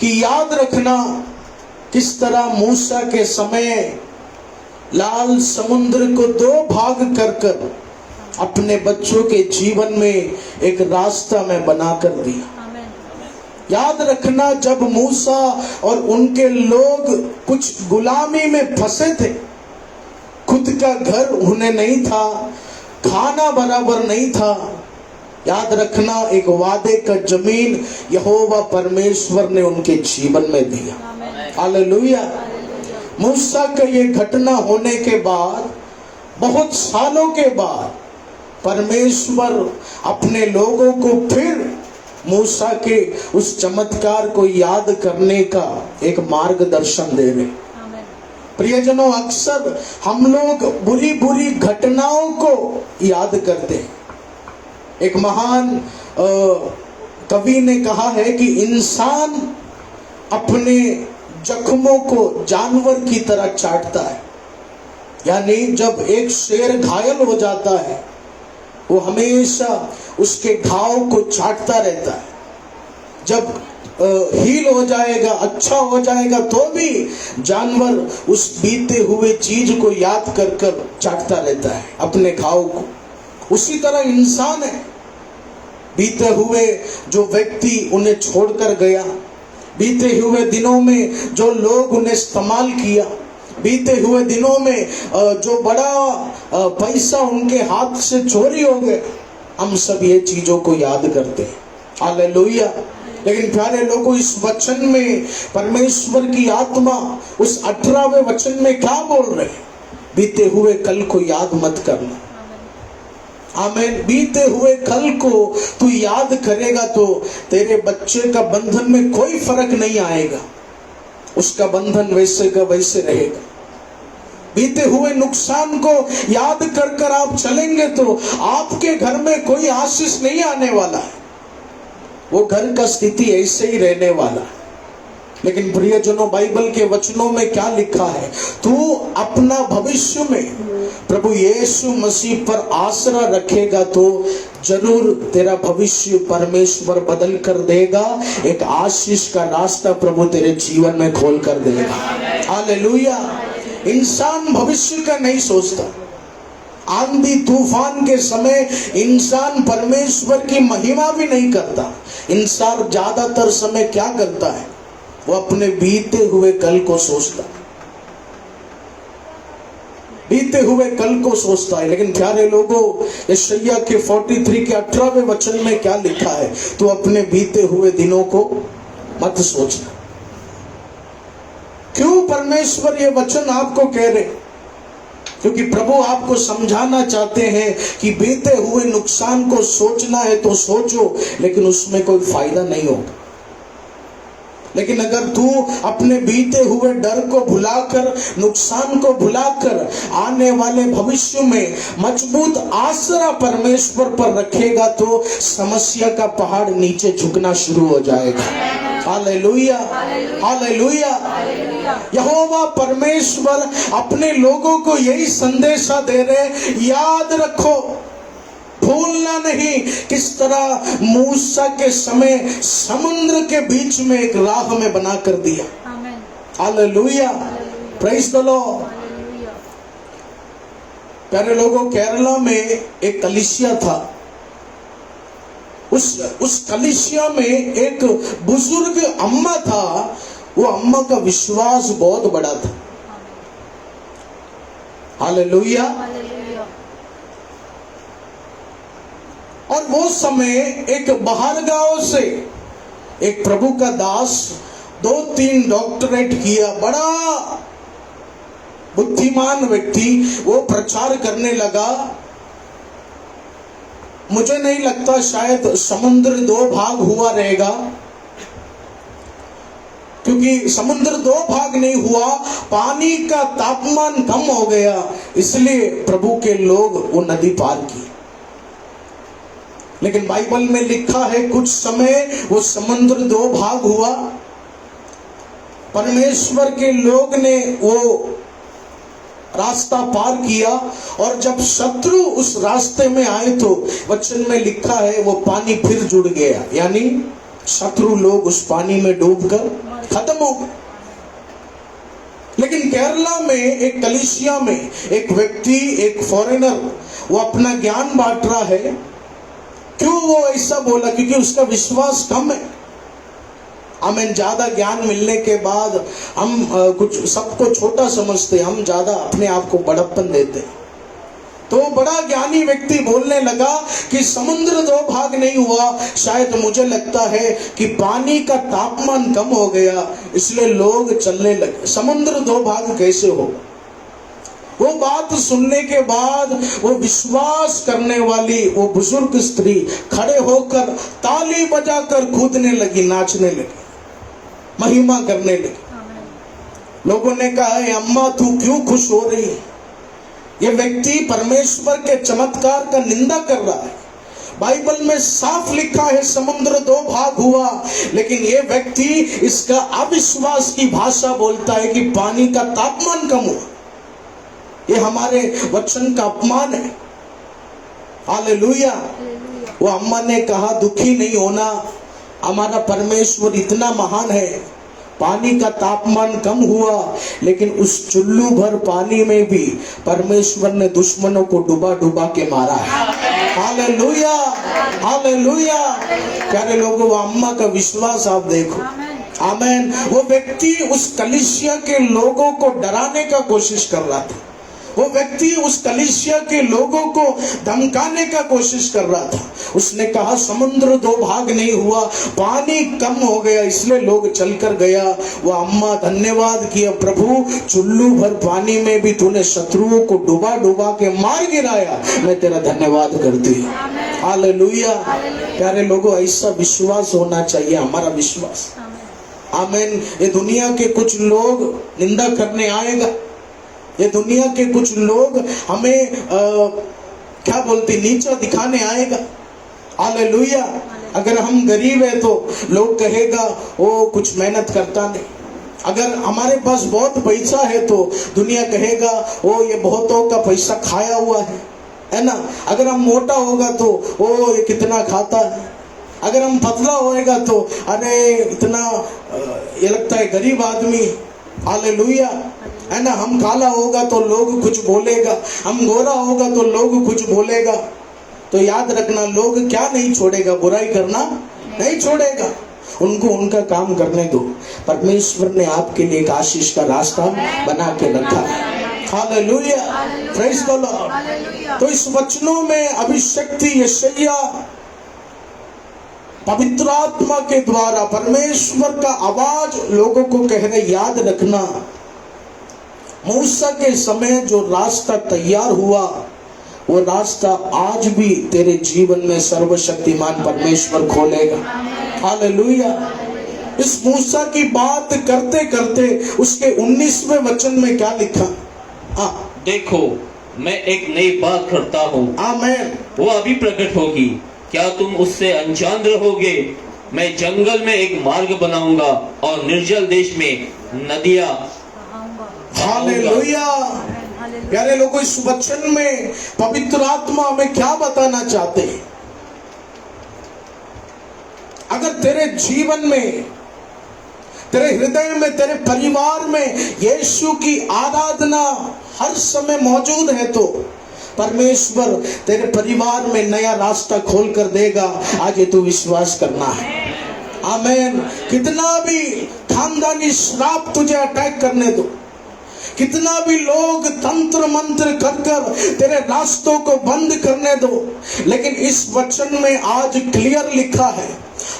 D: कि याद रखना किस तरह मूसा के समय लाल समुद्र को 2 भाग कर कर अपने बच्चों के जीवन में एक रास्ता में बनाकर दिया। याद रखना, जब मूसा और उनके लोग कुछ गुलामी में फंसे थे, खुद का घर उन्हें नहीं था, खाना बराबर नहीं था, याद रखना एक वादे का जमीन यहोवा परमेश्वर ने उनके जीवन में दिया। हालेलुया। मूसा का ये घटना होने के बाद, बहुत सालों के बाद, परमेश्वर अपने लोगों को फिर मूसा के उस चमत्कार को याद करने का एक मार्गदर्शन दे रहे। प्रियजनों, अक्सर हम लोग बुरी बुरी घटनाओं को याद करते हैं। एक महान कवि ने कहा है कि इंसान अपने जख्मों को जानवर की तरह चाटता है। यानी जब एक शेर घायल हो जाता है, वो हमेशा उसके घाव को चाटता रहता है। जब हील हो जाएगा, अच्छा हो जाएगा, तो भी जानवर उस बीते हुए चीज को याद कर कर चाटता रहता है अपने घाव को। उसी तरह इंसान है। बीते हुए जो व्यक्ति उन्हें छोड़कर गया, बीते हुए दिनों में जो लोग उन्हें इस्तेमाल किया, बीते हुए दिनों में जो बड़ा पैसा उनके हाथ से चोरी हो गए, हम सब ये चीजों को याद करते हैं। हालेलुया। लेकिन प्यारे लोगों, इस वचन में परमेश्वर की आत्मा उस 18वें वचन में क्या बोल रहे हैं? बीते हुए कल को याद मत करना। आमीन। बीते हुए कल को तू याद करेगा तो तेरे बच्चे का बंधन में कोई फर्क नहीं आएगा, उसका बंधन वैसे का वैसे रहेगा। बीते हुए नुकसान को याद कर कर आप चलेंगे तो आपके घर में कोई आशीष नहीं आने वाला है, वो घर का स्थिति ऐसे ही रहने वाला है। लेकिन प्रियजनों, बाइबल के वचनों में क्या लिखा है? तू अपना भविष्य में प्रभु यीशु मसीह पर आसरा रखेगा तो जरूर तेरा भविष्य परमेश्वर बदल कर देगा। एक आशीष का रास्ता प्रभु तेरे जीवन में खोल कर देगा। हालेलुया। इंसान भविष्य का नहीं सोचता। आंधी तूफान के समय इंसान परमेश्वर की महिमा भी नहीं करता। इंसान ज्यादातर समय क्या करता है? वो अपने बीते हुए कल को सोचता है, बीते हुए कल को सोचता है। लेकिन प्यारे लोगों, यशायाह के 43 के 18वें वचन में क्या लिखा है? तो अपने बीते हुए दिनों को मत सोचना। क्यों परमेश्वर ये वचन आपको कह रहे? क्योंकि प्रभु आपको समझाना चाहते हैं कि बीते हुए नुकसान को सोचना है तो सोचो, लेकिन उसमें कोई फायदा नहीं होगा। लेकिन अगर तू अपने बीते हुए डर को भुलाकर, नुकसान को भुलाकर आने वाले भविष्य में मजबूत आसरा परमेश्वर पर रखेगा तो समस्या का पहाड़ नीचे झुकना शुरू हो जाएगा। Hallelujah, hallelujah. यहोवा परमेश्वर अपने लोगों को यही संदेशा दे रहे, याद रखो भूलना नहीं किस तरह मूसा के समय समुद्र के बीच में एक राह में बना कर दिया। Hallelujah, praise the Lord. प्यारे लोगों, केरला में एक कलीसिया था। उस कलीसिया में एक बुजुर्ग अम्मा था। वो अम्मा का विश्वास बहुत बड़ा था। हालेलुया। और वो समय एक बाहर गांव से एक प्रभु का दास 2-3 डॉक्टरेट किया, बड़ा बुद्धिमान व्यक्ति, वो प्रचार करने लगा। मुझे नहीं लगता शायद समुद्र 2 भाग हुआ रहेगा, क्योंकि समुद्र 2 भाग नहीं हुआ, पानी का तापमान कम हो गया, इसलिए प्रभु के लोग वो नदी पार की। लेकिन बाइबल में लिखा है कुछ समय वो समुद्र 2 भाग हुआ। परमेश्वर के लोग ने वो रास्ता पार किया, और जब शत्रु उस रास्ते में आए तो वचन में लिखा है वो पानी फिर जुड़ गया, यानी शत्रु लोग उस पानी में डूबकर खत्म हो गए। लेकिन केरला में एक कलीसिया में एक व्यक्ति, एक फॉरेनर, वो अपना ज्ञान बांट रहा है। क्यों वो ऐसा बोला? क्योंकि उसका विश्वास कम है। हमें ज्यादा ज्ञान मिलने के बाद हम कुछ सबको छोटा समझते, हम ज्यादा अपने आप को बड़प्पन देते। तो बड़ा ज्ञानी व्यक्ति बोलने लगा कि समुद्र 2 भाग नहीं हुआ, शायद मुझे लगता है कि पानी का तापमान कम हो गया, इसलिए लोग चलने लगे। समुद्र 2 भाग कैसे हो? वो बात सुनने के बाद वो विश्वास करने वाली वो बुजुर्ग स्त्री खड़े होकर ताली बजाकर कूदने लगी, नाचने लगी, महिमा करने लगी। लोगों ने कहा, अम्मा तू क्यों खुश हो रही है? ये व्यक्ति परमेश्वर के चमत्कार का निंदा कर रहा है। बाइबल में साफ लिखा है समुद्र 2 भाग हुआ, लेकिन ये व्यक्ति इसका अविश्वास की भाषा बोलता है कि पानी का तापमान कम हुआ। ये हमारे वचन का अपमान है। हालेलुया। वो अम्मा ने कहा, दुखी नहीं होना, हमारा परमेश्वर इतना महान है। पानी का तापमान कम हुआ, लेकिन उस चुल्लू भर पानी में भी परमेश्वर ने दुश्मनों को डुबा डुबा के मारा है। Hallelujah, hallelujah. प्यारे लोगों, वो अम्मा का विश्वास आप देखो। आमीन। वो व्यक्ति उस कलीसिया के लोगों को डराने का कोशिश कर रहा था। वो व्यक्ति उस कलीसिया के लोगों को धमकाने का कोशिश कर रहा था। उसने कहा समुद्र 2 भाग नहीं हुआ, पानी कम हो गया, इसलिए लोग चलकर गया। वो अम्मा धन्यवाद किया, प्रभु चुल्लू भर पानी में भी तूने शत्रुओं को डुबा डुबा के मार गिराया, मैं तेरा धन्यवाद करती हूँ। हालेलुया। प्यारे लोगों, ऐसा विश्वास होना चाहिए, हमारा विश्वास। आमीन। ये दुनिया के कुछ लोग निंदा करने आएगा, ये दुनिया के कुछ लोग हमें क्या बोलते, नीचा दिखाने आएगा। हालेलुया। अगर हम गरीब है तो लोग कहेगा वो कुछ मेहनत करता नहीं। अगर हमारे पास बहुत पैसा है तो दुनिया कहेगा वो ये बहुतों का पैसा खाया हुआ है ना। अगर हम मोटा होगा तो वो ये कितना खाता है। अगर हम पतला होएगा तो अरे इतना ये लगता है गरीब आदमी। हालेलुया, है ना। हम काला होगा तो लोग कुछ बोलेगा, हम गोरा होगा तो लोग कुछ बोलेगा। तो याद रखना, लोग क्या नहीं छोड़ेगा, बुराई करना नहीं छोड़ेगा। उनको उनका काम करने दो। परमेश्वर ने आपके लिए एक आशीष का रास्ता बना के रखा है। Hallelujah, praise the Lord. तो इस वचनों में अभिषक्ति यशायाह पवित्र आत्मा के द्वारा परमेश्वर का आवाज लोगों को कह रहे, याद रखना मूसा के समय जो रास्ता तैयार हुआ वो रास्ता आज भी तेरे जीवन में सर्वशक्तिमान परमेश्वर खोलेगा। हालेलुया। इस मूसा की बात करते करते उसके 19वें वचन में क्या लिखा?
C: देखो मैं एक नई बात करता हूँ,
D: आमीन।
C: वो अभी प्रकट होगी, क्या तुम उससे अनजान रहोगे? मैं जंगल में एक मार्ग बनाऊंगा और निर्जल देश में नदियां।
D: हालेलुया। प्यारे लोगों, इस वचन में पवित्र आत्मा हमें क्या बताना चाहते हैं? अगर तेरे जीवन में, तेरे हृदय में, तेरे परिवार में यीशु की आराधना हर समय मौजूद है तो परमेश्वर तेरे परिवार में नया रास्ता खोल कर देगा। आज ये तू विश्वास करना है। आमीन। कितना भी खानदानी श्राप तुझे अटैक करने दो, कितना भी लोग तंत्र मंत्र कर कर तेरे रास्तों को बंद करने दो, लेकिन इस वचन में आज क्लियर लिखा है,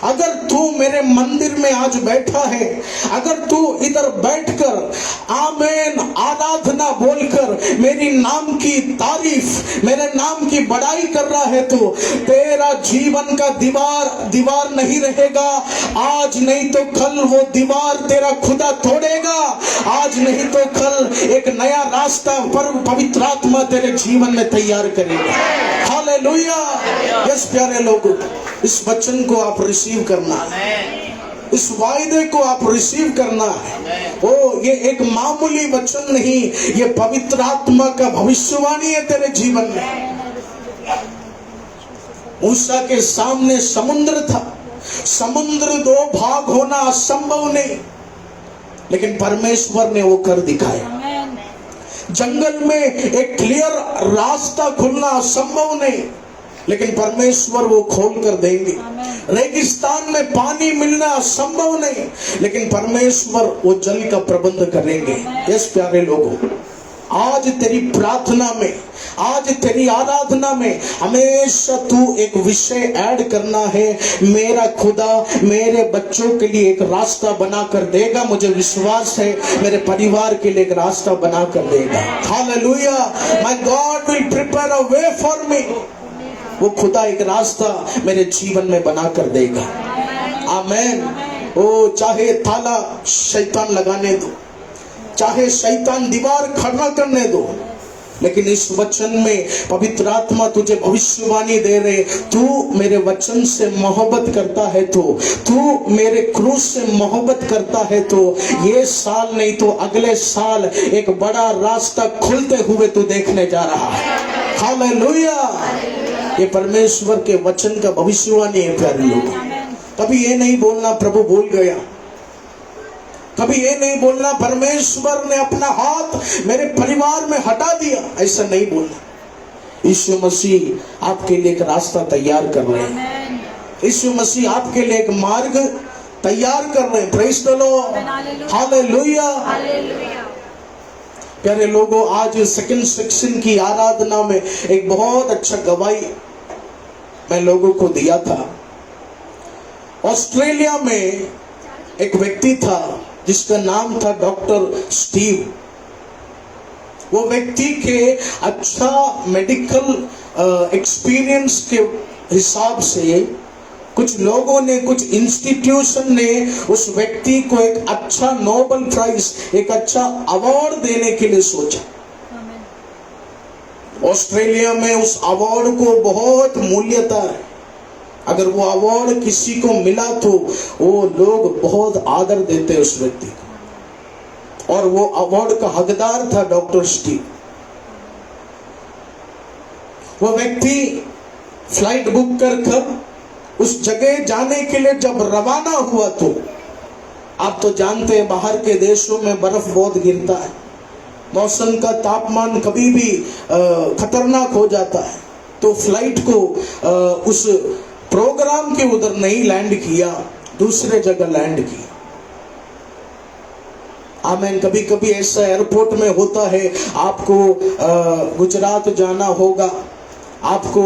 D: अगर तू मेरे मंदिर में आज बैठा है, अगर तू इधर बैठकर आमीन आराधना बोलकर मेरी नाम की तारीफ, मेरे नाम की बड़ाई कर रहा है, तो तेरा जीवन का दीवार नहीं रहेगा। आज नहीं तो कल वो दीवार तेरा खुदा तोड़ेगा। आज नहीं तो कल एक नया रास्ता पर पवित्र आत्मा तेरे जीवन में तैयार करेगा। हालेलुया। यस प्यारे लोगों, इस वचन को आप रिसीव करना है, इस वायदे को आप रिसीव करना है। ओ, ये एक मामूली वचन नहीं, ये पवित्र आत्मा का भविष्यवाणी है तेरे जीवन में। मूसा के सामने समुद्र था, समुद्र दो भाग होना असंभव नहीं, लेकिन परमेश्वर ने वो कर दिखाया। जंगल में एक क्लियर रास्ता खुलना असंभव नहीं, लेकिन परमेश्वर वो खोल कर देंगे। रेगिस्तान में पानी मिलना असंभव नहीं, लेकिन परमेश्वर वो जल का प्रबंध करेंगे। यस प्यारे लोगों, आज तेरी प्रार्थना में, आज तेरी आराधना में हमेशा तू एक विषय ऐड करना है, मेरा खुदा मेरे बच्चों के लिए एक रास्ता बना कर देगा। मुझे विश्वास है मेरे परिवार के लिए एक रास्ता बना कर देगा। Hallelujah. My God will prepare a way for मी। वो खुदा एक रास्ता मेरे जीवन में बना कर देगा। आमीन। ओ, चाहे ताला शैतान लगाने दो, चाहे शैतान दीवार खड़ा करने दो, लेकिन इस वचन में पवित्र आत्मा तुझे भविष्यवाणी दे रहे, तू मेरे वचन से मोहब्बत करता है तो, तू मेरे क्रूस से मोहब्बत करता है तो, ये साल नहीं तो अगले साल एक बड़ा रास्ता खुलते हुए तू देखने जा रहा है। हालेलुया। ये परमेश्वर के वचन का भविष्यवाणी है प्यारे लोग। कभी ये नहीं बोलना प्रभु भूल गया, कभी ये नहीं बोलना परमेश्वर ने अपना हाथ मेरे परिवार में हटा दिया, ऐसा नहीं बोलना। यीशु मसीह आपके लिए एक रास्ता तैयार कर रहे हैं, यीशु मसीह आपके लिए एक मार्ग तैयार कर रहे हैं। Praise the Lord. हालेलुया। प्यारे लोगों, आज सेकंड सेक्शन की आराधना में एक बहुत अच्छा गवाही मैं लोगों को दिया था। ऑस्ट्रेलिया में एक व्यक्ति था जिसका नाम था डॉक्टर स्टीव। वो व्यक्ति के अच्छा मेडिकल एक्सपीरियंस के हिसाब से कुछ लोगों ने, कुछ इंस्टीट्यूशन ने उस व्यक्ति को एक अच्छा नोबेल प्राइज, एक अच्छा अवार्ड देने के लिए सोचा। ऑस्ट्रेलिया में उस अवार्ड को बहुत मूल्यता है। अगर वो अवार्ड किसी को मिला तो वो लोग बहुत आदर देते उस व्यक्ति को, और वो अवार्ड का हकदार था डॉक्टर स्टीव। वो व्यक्ति फ्लाइट बुक कर उस जगह जाने के लिए जब रवाना हुआ तो, आप तो जानते हैं बाहर के देशों में बर्फ बहुत गिरता है, मौसम का तापमान कभी भी खतरनाक हो जाता है, तो फ्लाइट को उस प्रोग्राम के उधर नहीं लैंड किया, दूसरे जगह लैंड किया। आमीन। कभी कभी ऐसा एयरपोर्ट में होता है, आपको गुजरात जाना होगा, आपको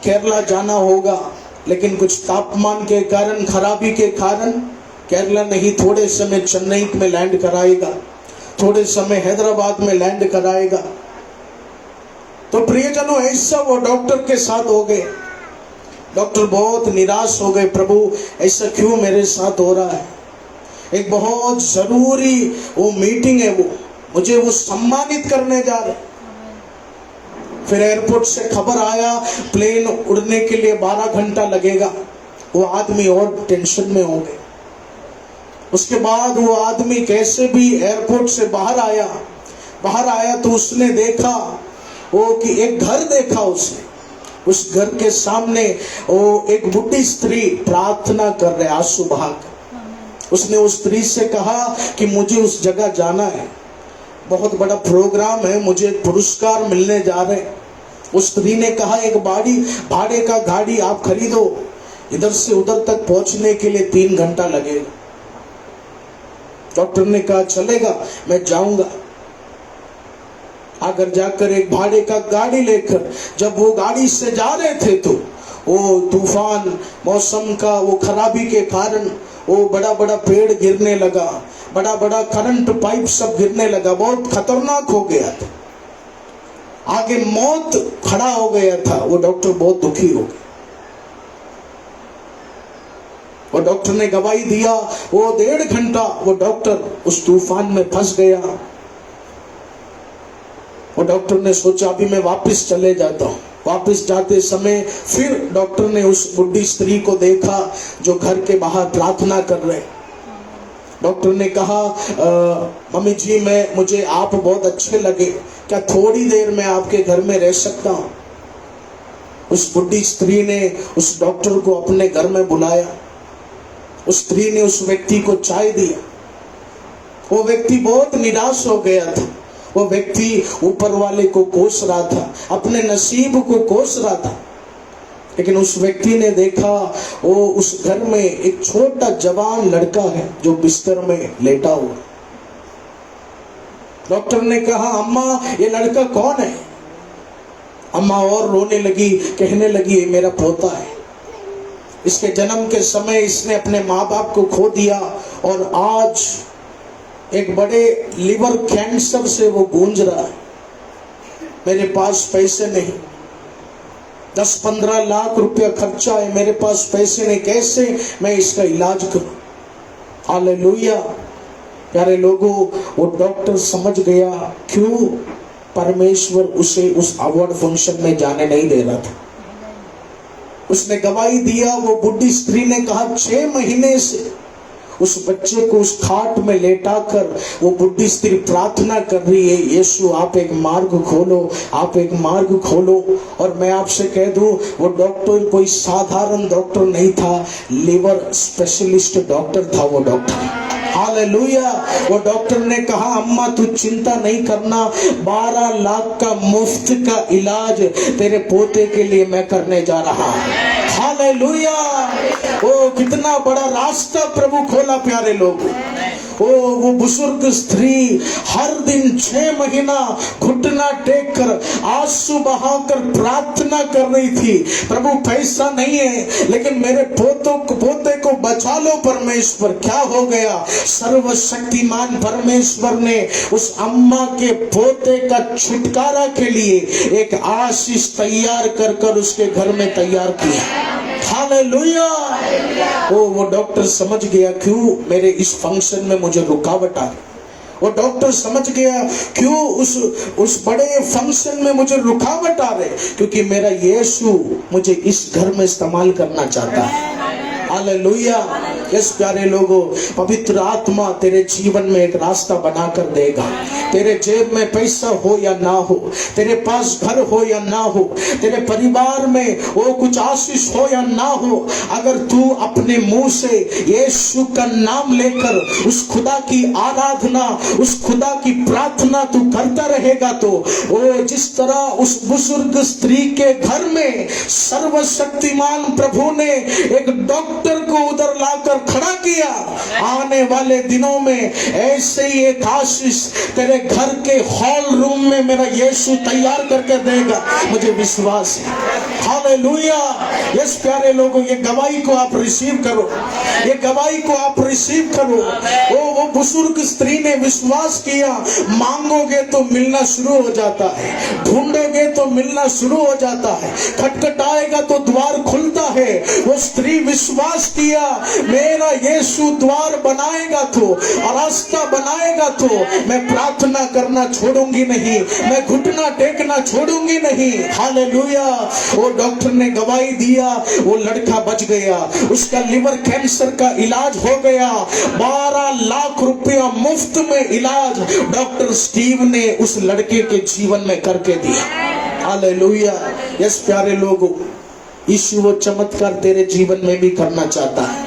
D: केरला जाना होगा, लेकिन कुछ तापमान के कारण, खराबी के कारण केरला नहीं, थोड़े समय चेन्नई में लैंड कराएगा, थोड़े समय हैदराबाद में लैंड कराएगा। तो प्रियजनों, ऐसा वो डॉक्टर के साथ हो गए। डॉक्टर बहुत निराश हो गए, प्रभु ऐसा क्यों मेरे साथ हो रहा है? एक बहुत जरूरी वो मीटिंग है, वो मुझे वो सम्मानित करने जा रहे। फिर एयरपोर्ट से खबर आया प्लेन उड़ने के लिए 12 घंटा लगेगा। वो आदमी और टेंशन में हो गए। उसके बाद वो आदमी कैसे भी एयरपोर्ट से बाहर आया, बाहर आया तो उसने देखा वो कि एक घर देखा उसने। उस घर के सामने वो एक बुढ़ी स्त्री प्रार्थना कर रहे आंसू बहाकर। उसने उस स्त्री से कहा कि मुझे उस जगह जाना है, बहुत बड़ा प्रोग्राम है, मुझे पुरस्कार मिलने जा रहे हैं। उस स्त्री ने कहा एक भाड़े का गाड़ी आप खरीदो, इधर से उधर तक पहुंचने के लिए 3 घंटा लगेगा। डॉक्टर ने कहा चलेगा, मैं जाऊंगा। अगर जाकर एक भाड़े का गाड़ी लेकर जब वो गाड़ी से जा रहे थे तो वो तूफान मौसम का वो खराबी के कारण वो बड़ा बड़ा पेड़ गिरने लगा, बड़ा बड़ा करंट पाइप सब गिरने लगा, बहुत खतरनाक हो गया था, आगे मौत खड़ा हो गया था। वो डॉक्टर बहुत दुखी हो गया। वो डॉक्टर ने गवाही दिया, वो 1.5 घंटा वो डॉक्टर उस तूफान में फंस गया। वो डॉक्टर ने सोचा अभी मैं वापस चले जाता हूं। वापस जाते समय फिर डॉक्टर ने उस बुढ़ी स्त्री को देखा जो घर के बाहर प्रार्थना कर रहे। डॉक्टर ने कहा मम्मी जी मुझे आप बहुत अच्छे लगे, क्या थोड़ी देर में आपके घर में रह सकता हूं? उस बुढ़ी स्त्री ने उस डॉक्टर को अपने घर में बुलाया। उस स्त्री ने उस व्यक्ति को चाय दिया। वो व्यक्ति बहुत निराश हो गया था। वो व्यक्ति ऊपर वाले को कोस रहा था, अपने नसीब को कोस रहा था। लेकिन उस व्यक्ति ने देखा वो उस घर में एक छोटा जवान लड़का है जो बिस्तर में लेटा हुआ। डॉक्टर ने कहा अम्मा ये लड़का कौन है? अम्मा और रोने लगी, कहने लगी ये मेरा पोता है। इसके जन्म के समय इसने अपने माँ बाप को खो दिया और आज एक बड़े लिवर कैंसर से वो गूंज रहा है। मेरे पास पैसे नहीं, 10-15 लाख रुपया खर्चा है, मेरे पास पैसे नहीं, कैसे मैं इसका इलाज करूं? हालेलुया। प्यारे लोगों, वो डॉक्टर समझ गया क्यों परमेश्वर उसे उस अवार्ड फंक्शन में जाने नहीं दे रहा था। उसने गवाही दिया। वो बुढ़ी स्त्री ने कहा 6 महीने से उस बच्चे को उस खाट में लेटाकर वो बुढ़ी स्त्री प्रार्थना कर रही है, यीशु आप एक मार्ग खोलो, आप एक मार्ग खोलो। और मैं आपसे कह दूं वो डॉक्टर कोई साधारण डॉक्टर नहीं था, लिवर स्पेशलिस्ट डॉक्टर था वो डॉक्टर। हालेलुया। वो डॉक्टर ने कहा अम्मा तू चिंता नहीं करना, 12 लाख का मुफ्त का इलाज तेरे पोते के लिए मैं करने जा रहा हूं। हालेलुया। ओ कितना बड़ा रास्ता प्रभु खोला प्यारे लोग। वो बुजुर्ग स्त्री हर दिन 6 महीना घुटना टेक कर आंसू बहाकर प्रार्थना कर रही थी, प्रभु पैसा नहीं है लेकिन मेरे पोते को बचा लो परमेश्वर। क्या हो गया? सर्वशक्तिमान परमेश्वर ने उस अम्मा के पोते का छुटकारा के लिए एक आशीष तैयार कर उसके घर में तैयार किया। हालेलुया। वो डॉक्टर समझ गया क्यों मेरे इस फंक्शन में मुझे रुकावट आ रही। वो डॉक्टर समझ गया क्यों उस बड़े फंक्शन में मुझे रुकावट आ रही, क्योंकि मेरा यीशु मुझे इस घर में इस्तेमाल करना चाहता है। हालेलुया। यस प्यारे लोगों, पवित्र आत्मा तेरे जीवन में एक रास्ता बना कर देगा। तेरे जेब में पैसा हो या ना हो, तेरे पास घर हो या ना हो, तेरे परिवार में वो कुछ आशीष हो या ना हो, अगर तू अपने मुंह से यीशु का नाम लेकर उस खुदा की आराधना, उस खुदा की प्रार्थना तू करता रहेगा तो वो जिस तरह उस बुजुर्ग स्त्री के घर में सर्वशक्तिमान प्रभु ने एक डॉक्टर को उधर लाकर खड़ा किया, आने वाले दिनों में ऐसे ही एक आशीष तेरे घर के हॉल रूम में मेरा यीशु तैयार करके देगा, मुझे विश्वास है। हालेलुया। यस प्यारे लोगों, ये गवाही को आप रिसीव करो, ये गवाही को आप रिसीव करो। वो बुजुर्ग स्त्री ने विश्वास किया, मांगोगे तो मिलना शुरू हो जाता है, ढूंढोगे तो मिलना शुरू हो जाता है, खटखटाएगा तो द्वार खुलता है। वो स्त्री विश्वास विश्वास किया मेरा यीशु द्वार बनाएगा तो, रास्ता बनाएगा तो मैं प्रार्थना करना छोड़ूंगी नहीं, मैं घुटना टेकना छोड़ूंगी नहीं। हालेलुया। वो डॉक्टर ने गवाही दिया, वो लड़का बच गया, उसका लिवर कैंसर का इलाज हो गया, 12 लाख रुपया मुफ्त में इलाज डॉक्टर स्टीव ने उस लड़के के जीवन में करके दिया। हालेलुया। यस प्यारे लोगों, यीशु वो चमत्कार तेरे जीवन में भी करना चाहता है।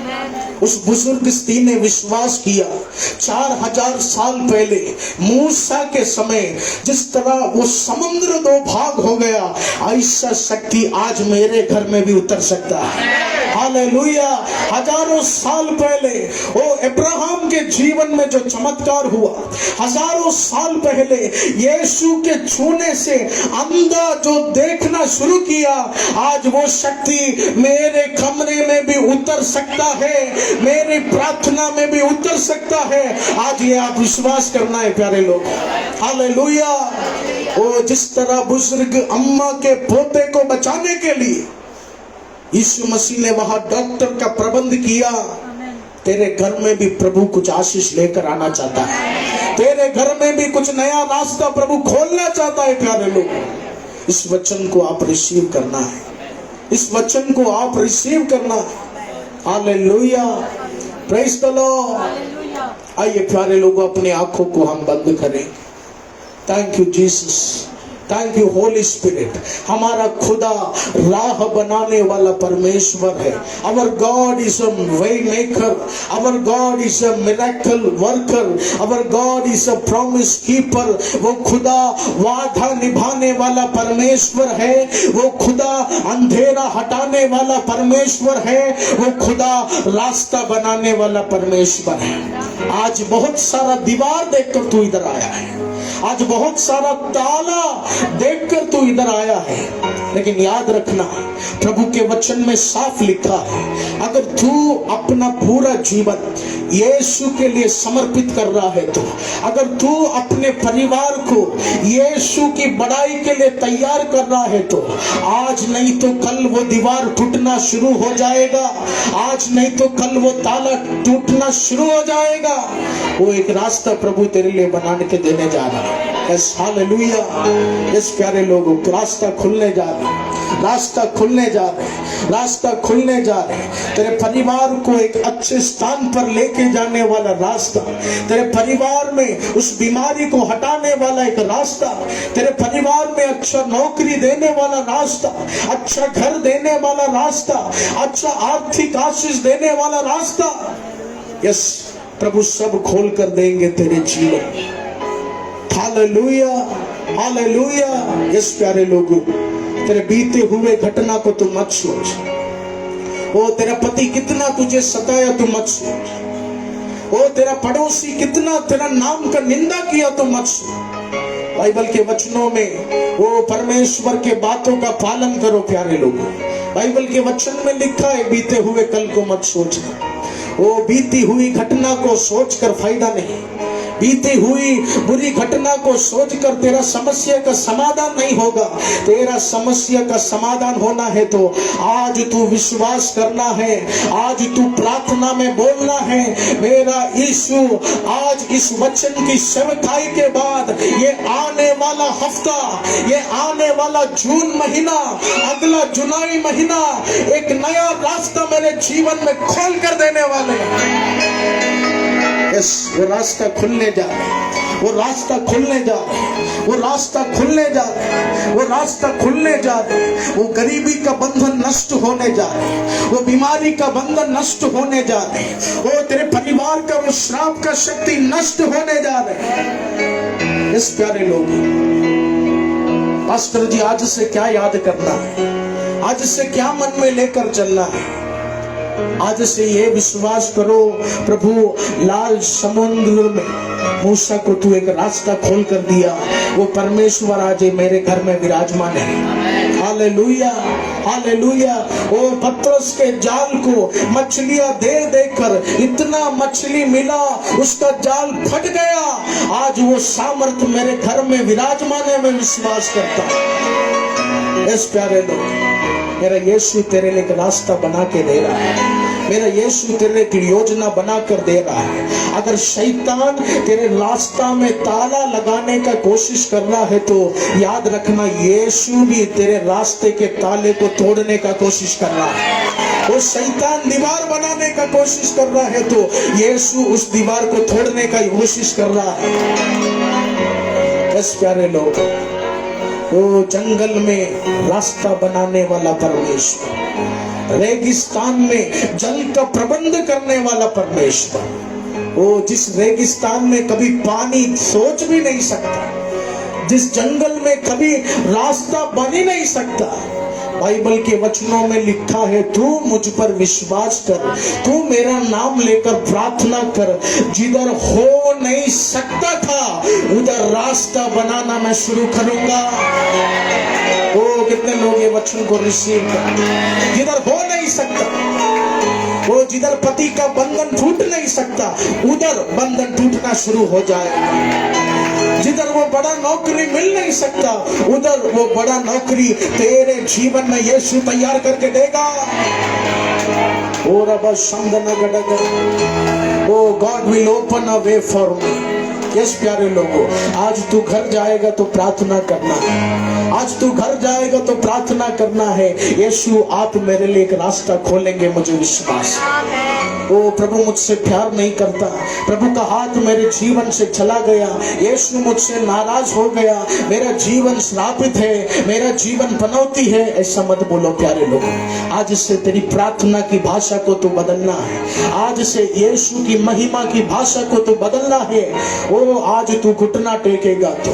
D: उस बुजुर्ग स्त्री ने विश्वास किया 4000 साल पहले मूसा के समय जिस तरह वो समुद्र 2 भाग हो गया, ऐसा शक्ति आज मेरे घर में भी उतर सकता है। हालेलुया। हजारों साल पहले वो अब्राहम के जीवन में जो चमत्कार हुआ, हजारों साल पहले यीशु के छूने से अंधा जो देखना शुरू किया, आज वो शक्ति मेरे कमरे में भी उतर सकता है, मेरी प्रार्थना में भी उतर सकता है। आज ये आप विश्वास करना है प्यारे लोग। हालेलुया। वो जिस तरह बुजुर्ग अम्मा के पोते को बचाने के लिए यीशु मसीह ने वहां डॉक्टर का प्रबंध किया, तेरे घर में भी प्रभु कुछ आशीष लेकर आना चाहता है, तेरे घर में भी कुछ नया रास्ता प्रभु खोलना चाहता है प्यारे लोग। इस वचन को आप रिसीव करना है, इस वचन को आप रिसीव करना है। हालेलुया। Praise the Lord. आइए प्यारे लोगों, अपनी आंखों को हम बंद करें। Thank you Jesus, thank you Holy Spirit. हमारा खुदा राह बनाने वाला परमेश्वर है। Our God is a way maker, our God is a miracle worker, our God is a promise keeper. वो खुदा वादा निभाने वाला परमेश्वर है, वो खुदा अंधेरा हटाने वाला परमेश्वर है, वो खुदा रास्ता बनाने वाला परमेश्वर है। आज बहुत सारा दीवार देखकर तू इधर आया है, आज बहुत सारा ताला देखकर तू इधर आया है, लेकिन याद रखना प्रभु के वचन में साफ लिखा है, अगर तू अपना पूरा जीवन यीशु के लिए समर्पित कर रहा है तो, अगर तू अपने परिवार को यीशु की बड़ाई के लिए तैयार कर रहा है तो, आज नहीं तो कल वो दीवार टूटना शुरू हो जाएगा, आज नहीं तो कल वो ताला टूटना शुरू हो जाएगा। वो एक रास्ता प्रभु तेरे लिए बनाने के देने जा रहा है। Yes hallelujah. यस प्यारे लोगों, रास्ता खुलने जा रहा है, रास्ता खुलने जा रहे हैं, रास्ता खुलने जा रहे हैं। तेरे परिवार को एक अच्छे स्थान पर लेके जाने वाला रास्ता, तेरे परिवार में उस बीमारी को हटाने वाला एक रास्ता, तेरे परिवार में अच्छा नौकरी देने वाला रास्ता, अच्छा घर देने वाला रास्ता, अच्छा आर्थिक आशीष देने वाला रास्ता। यस प्रभु सब खोल कर देंगे तेरे जीवन। Hallelujah, hallelujah. यस प्यारे लोगों, तेरे बीते हुए घटना को तू मत सोच, ओ तेरा पति कितना तुझे सताया तू मत सोच, ओ तेरा पड़ोसी कितना तेरा नाम का निंदा किया तो मत सोच। बाइबल के वचनों में वो परमेश्वर के बातों का पालन करो प्यारे लोगों। बाइबल के वचन में लिखा है बीते हुए कल को मत सोचना। वो बीती हुई घटना को सोचकर फायदा नहीं, बीती हुई बुरी घटना को सोचकर तेरा समस्या का समाधान नहीं होगा। तेरा समस्या का समाधान होना है तो आज तू विश्वास करना है, आज तू प्रार्थना में बोलना है, मेरा यीशु आज इस वचन की सेवकाई के बाद ये आने वाला हफ्ता, ये आने वाला जून महीना, अगला जुलाई महीना एक नया रास्ता मेरे जीवन में खोल कर देने वाले। यस, वो रास्ता खुलने जा रहा है, वो रास्ता खुलने जा रहा है, वो रास्ता खुलने जा रहा है, वो रास्ता खुलने जा रहा है। वो गरीबी का बंधन नष्ट होने जा रहा है, वो बीमारी का बंधन नष्ट होने जा रहा है, वो तेरे परिवार का वो श्राप का शक्ति नष्ट होने जा रहा है। इस प्यारे लोग, पास्टर जी आज से क्या याद करना है, आज से क्या मन में लेकर चलना है? आज से ये विश्वास करो, प्रभु लाल समुद्र में मूसा को तू एक रास्ता खोल कर दिया, वो परमेश्वर आज मेरे घर में विराजमान है। Hallelujah, hallelujah. वो पतरस के जाल को मछलियां दे देकर इतना मछली मिला, उसका जाल फट गया। आज वो सामर्थ मेरे घर में विराजमान है, मैं विश्वास करता हूं। इस प्यारे लोग, मेरा यीशु तेरे लिए एक रास्ता बना के दे रहा है। मेरा यीशु तेरे लिए योजना बना कर दे रहा है। अगर शैतान तेरे रास्ता में ताला लगाने का कोशिश कर रहा है तो याद रखना, यीशु भी तेरे रास्ते के ताले को तोड़ने का कोशिश कर रहा है। वो शैतान दीवार बनाने का कोशिश कर रहा है तो यीशु उस दीवार को तोड़ने का कोशिश कर रहा है। बस प्यारे लोग, वो जंगल में रास्ता बनाने वाला परमेश्वर, रेगिस्तान में जल का प्रबंध करने वाला परमेश्वर, वो जिस रेगिस्तान में कभी पानी सोच भी नहीं सकता, जिस जंगल में कभी रास्ता बन ही नहीं सकता, बाइबल के वचनों में लिखा है, तू मुझ पर विश्वास कर, तू मेरा नाम लेकर प्रार्थना कर, जिधर हो नहीं सकता था उधर रास्ता बनाना मैं शुरू करूंगा। ओ कितने लोग ये वचन को रिसीव कर, जिधर हो नहीं सकता, वो जिधर पति का बंधन टूट नहीं सकता उधर बंधन टूटना शुरू हो जाएगा। जिधर वो बड़ा नौकरी मिल नहीं सकता उधर वो बड़ा नौकरी तेरे जीवन में यीशु तैयार करके देगा। Oh God will open a way for me. Yes प्यारे लोगों, आज तू घर जाएगा तो प्रार्थना करना है, आज तू घर जाएगा तो प्रार्थना करना है, यीशु आप मेरे लिए एक रास्ता खोलेंगे, मुझे विश्वास है। ओ प्रभु मुझसे प्यार नहीं करता, प्रभु का हाथ मेरे जीवन से चला गया, यीशु मुझसे नाराज हो गया, मेरा जीवन श्रापित है, मेरा जीवन पनौती है, ऐसा मत बोलो प्यारे लोगों। आज से तेरी प्रार्थना की भाषा को तो बदलना है, आज से यीशु की महिमा की भाषा को तो बदलना है। ओ आज तू घुटना टेकेगा तो,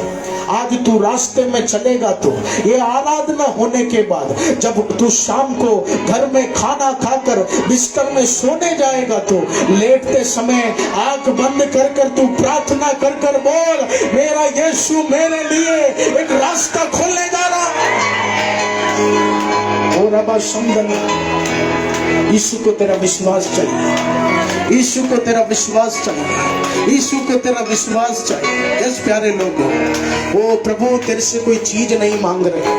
D: आज तू रास्ते में चलेगा तो, ये आराधना होने के बाद जब तू शाम को घर में खाना खाकर बिस्तर में सोने जाएगा तो लेटते समय आंख बंद कर कर तू प्रार्थना कर कर बोल, मेरा यीशु मेरे लिए एक रास्ता खोलने जा रहा है। और अब यीशु को तेरा विश्वास चाहिए, यीशु को तेरा विश्वास चाहिए, यीशु को तेरा विश्वास चाहिए। यस प्यारे लोगों, ओ प्रभु तेरे से कोई चीज नहीं मांग रहे,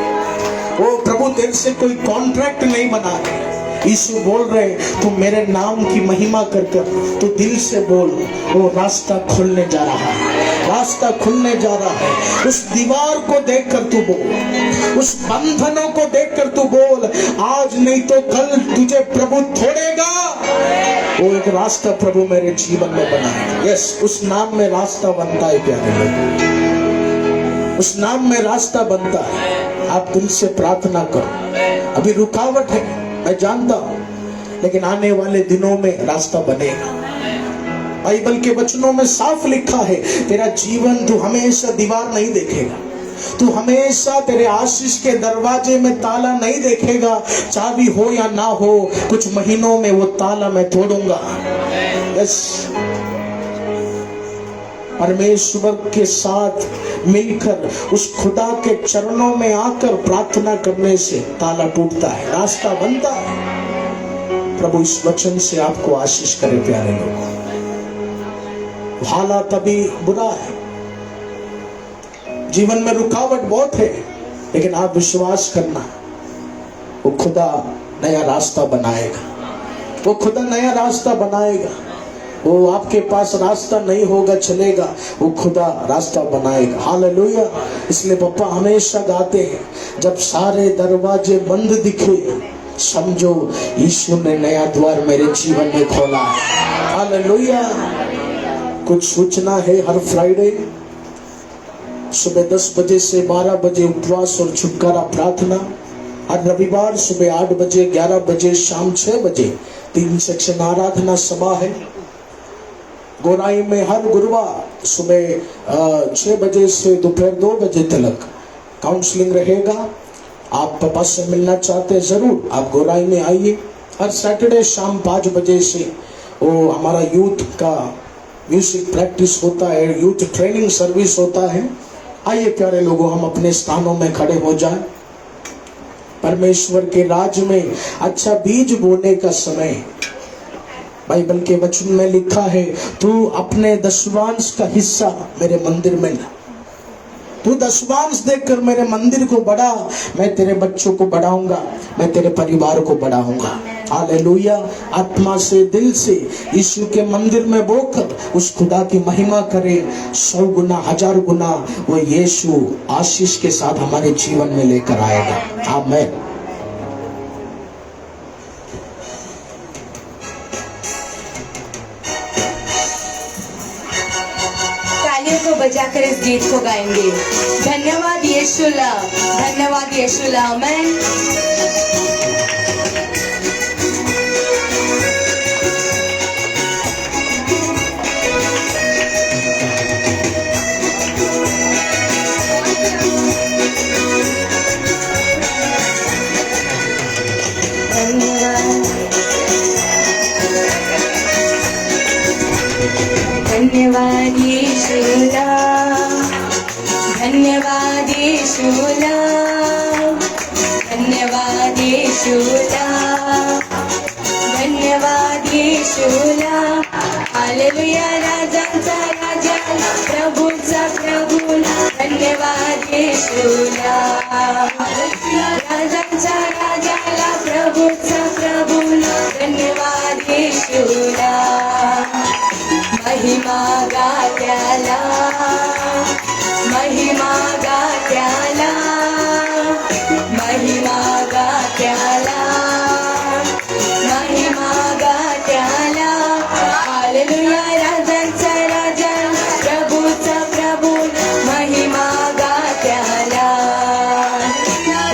D: ओ प्रभु तेरे से कोई कॉन्ट्रैक्ट नहीं बना रहे, यीशु बोल रहे तू मेरे नाम की महिमा कर कर तू दिल से बोल, वो रास्ता खुलने जा रहा है, रास्ता खुलने जा रहा है। उस दीवार को देखकर तू बोल, उस बंधनों को देखकर तू बोल, आज नहीं तो कल तुझे प्रभु छोड़ेगा। वो एक रास्ता प्रभु मेरे जीवन में बना है। यस, उस नाम में रास्ता बनता है प्यारे लोग, उस नाम में रास्ता बनता है। आप दिल से प्रार्थना करो। अभी रुकावट है मैं जानता हूं, लेकिन आने वाले दिनों में रास्ता बनेगा। बाइबल के वचनों में साफ लिखा है, तेरा जीवन तू हमेशा दीवार नहीं देखेगा, तू हमेशा तेरे आशीष के दरवाजे में ताला नहीं देखेगा, चाबी हो या ना हो, कुछ महीनों में वो ताला मैं तोड़ूंगा। यस, परमेश्वर के साथ मिलकर उस खुदा के चरणों में आकर प्रार्थना करने से ताला टूटता है, रास्ता बनता है। प्रभु इस वचन से आपको आशीष करे प्यारे लोगों। हालात अभी बुरा है, जीवन में रुकावट बहुत है, लेकिन आप विश्वास करना, वो खुदा नया रास्ता बनाएगा, वो खुदा नया रास्ता बनाएगा। वो आपके पास रास्ता नहीं होगा चलेगा, वो खुदा रास्ता बनाएगा। हालेलुया। इसलिए पापा हमेशा गाते हैं, जब सारे दरवाजे बंद दिखे समझो यीशु ने नया द्वार मेरे जीवन में खोला है। हालेलुया। कुछ सूचना है, हर फ्राइडे सुबह 10 बजे से 12 बजे उपवास और छुटकारा प्रार्थना, हर रविवार सुबह 8 बजे 11 बजे शाम 6 बजे 3 सेक्शन आराधना सभा है। गोराई में हर गुरुवार सुबह 6 बजे से दोपहर 2 बजे तक काउंसलिंग रहेगा। आप पापा से मिलना चाहते हैं जरूर आप गोराई में आइए। हर सैटरडे शाम 5 बजे से वो हमारा यूथ का म्यूजिक प्रैक्टिस होता है, यूथ ट्रेनिंग सर्विस होता है। आइए प्यारे लोगों, हम अपने स्थानों में खड़े हो जाएं। परमेश्वर के राज में अच्छा बीज बोने का समय, बाइबल के वचन में लिखा है, तू अपने दशवांश का हिस्सा मेरे मंदिर में ला। तू दशवांश देकर मेरे मंदिर को बढ़ा, मैं तेरे बच्चों को बढ़ाऊंगा, मैं तेरे परिवार को बढ़ाऊंगा। हालेलुया। आत्मा से, दिल से यीशु के मंदिर में बोकर उस खुदा की महिमा करे। 100 गुना 1000 गुना वो यीशु आशीष के साथ हमारे जीवन में लेकर आएगा। आमीन।
A: तालियों को बजाकर इस गीत को गाएंगे। धन्यवाद यीशुला, धन्यवाद यीशुला। आमीन। धन्यवाद यीशुला, धन्यवाद यीशुला, धन्यवाद यीशुला, धन्यवाद यीशुला। हालेलुया। राजांचा राजा, प्रभूचा प्रभू, धन्यवाद यीशुला। राजांचा राजाला, प्रभूचा प्रभू, धन्यवाद यीशुला। महिमा गात्याला, महिमा गात्याला, महिमा गात्याला, महिमा गात्याला। हालेलुया। राजांचा राजा, प्रभूचा प्रभू, महिमा गात्याला।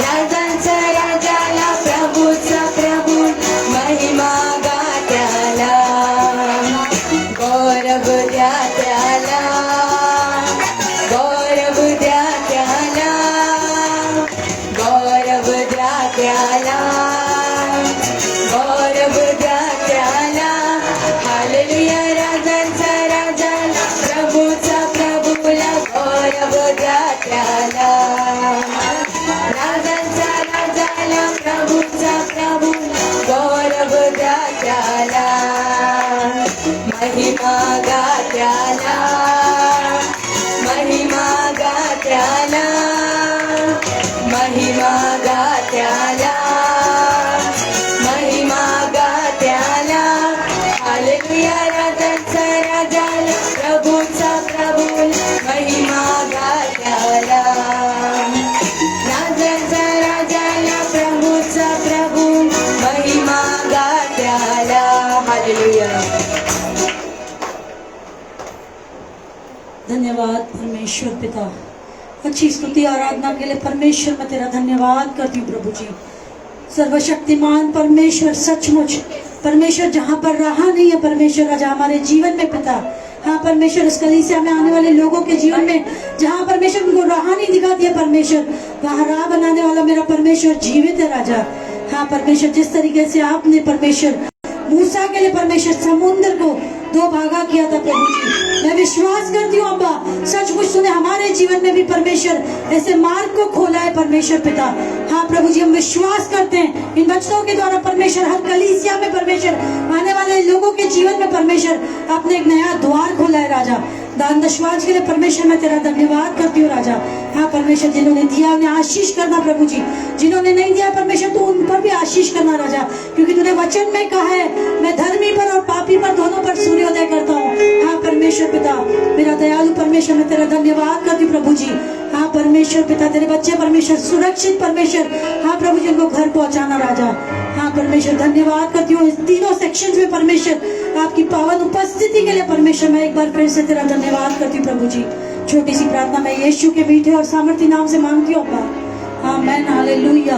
A: राजांचा राजाला, प्रभूचा प्रभू, महिमा गात्याला। गौरव द्या त्याला, गौरव द्या त्याला, गौरव द्या त्याला, गौरव द्या त्याला। हालेलुया। राजांचा राजा, प्रभूचा प्रभूला, गौरव द्या त्याला। राजांचा राजाला, प्रभूचा प्रभू, गौरव द्या त्याला। महिमा गात्याला, महिमा गात्याला, महिमा गात्याला, महिमा गात्याला। हालेलुया। राजांचा राजाला, प्रभूचा प्रभू, महिमा गात्याला। राजांचा राजाला, प्रभूचा प्रभू, महिमा गात्याला। हालेलुया।
E: धन्यवाद परमेश्वर पिता, अच्छी स्तुति आराधना के लिए परमेश्वर मैं तेरा धन्यवाद करती हूँ प्रभु जी। सर्वशक्तिमान परमेश्वर, सचमुच परमेश्वर जहाँ पर रहा नहीं है परमेश्वर आज हमारे जीवन में पिता, हाँ परमेश्वर इस कलीसिया में आने वाले लोगों के जीवन में जहाँ परमेश्वर उनको राह नहीं दिखा दिया परमेश्वर, वहाँ राह बनाने वाला मेरा परमेश्वर जीवित है राजा। हाँ परमेश्वर, जिस तरीके से आपने परमेश्वर मूसा के लिए परमेश्वर समुद्र को 2 भागा किया था प्रभु जी, मैं विश्वास करती हूँ अब्बा सचमुच तूने हमारे जीवन में भी परमेश्वर ऐसे मार्ग को खोला है परमेश्वर पिता। हाँ प्रभु जी, हम विश्वास करते हैं इन वचनों के द्वारा परमेश्वर हर कलीसिया में परमेश्वर आने वाले लोगों के जीवन में परमेश्वर आपने एक नया द्वार खोला है राजा। दान दशवांश के लिए परमेश्वर मैं तेरा धन्यवाद करती हूँ राजा। हाँ परमेश्वर, जिन्होंने दिया उन्हें आशीष करना प्रभु जी, जिन्होंने नहीं दिया परमेश्वर तू उन पर भी आशीष करना राजा, क्योंकि तूने वचन में कहा है मैं धर्मी पर और पापी पर दोनों पर सूर्योदय करता हूँ। हाँ परमेश्वर पिता, मेरा दयालु परमेश्वर मैं तेरा धन्यवाद करती हूँ प्रभु जी। हाँ परमेश्वर पिता, तेरे बच्चे परमेश्वर सुरक्षित परमेश्वर, हाँ प्रभु जी उनको घर पहुंचाना राजा। हाँ परमेश्वर धन्यवाद करती हूँ इस तीनों सेक्शन में परमेश्वर आपकी पावन उपस्थिति के लिए परमेश्वर मैं एक बार फिर से तेरा धन्यवाद करती हूँ प्रभु जी। छोटी सी प्रार्थना मैं यीशु के मीठे और सामर्थी नाम से मांगती हूँ अब्बा। आमीन। हालेलुया।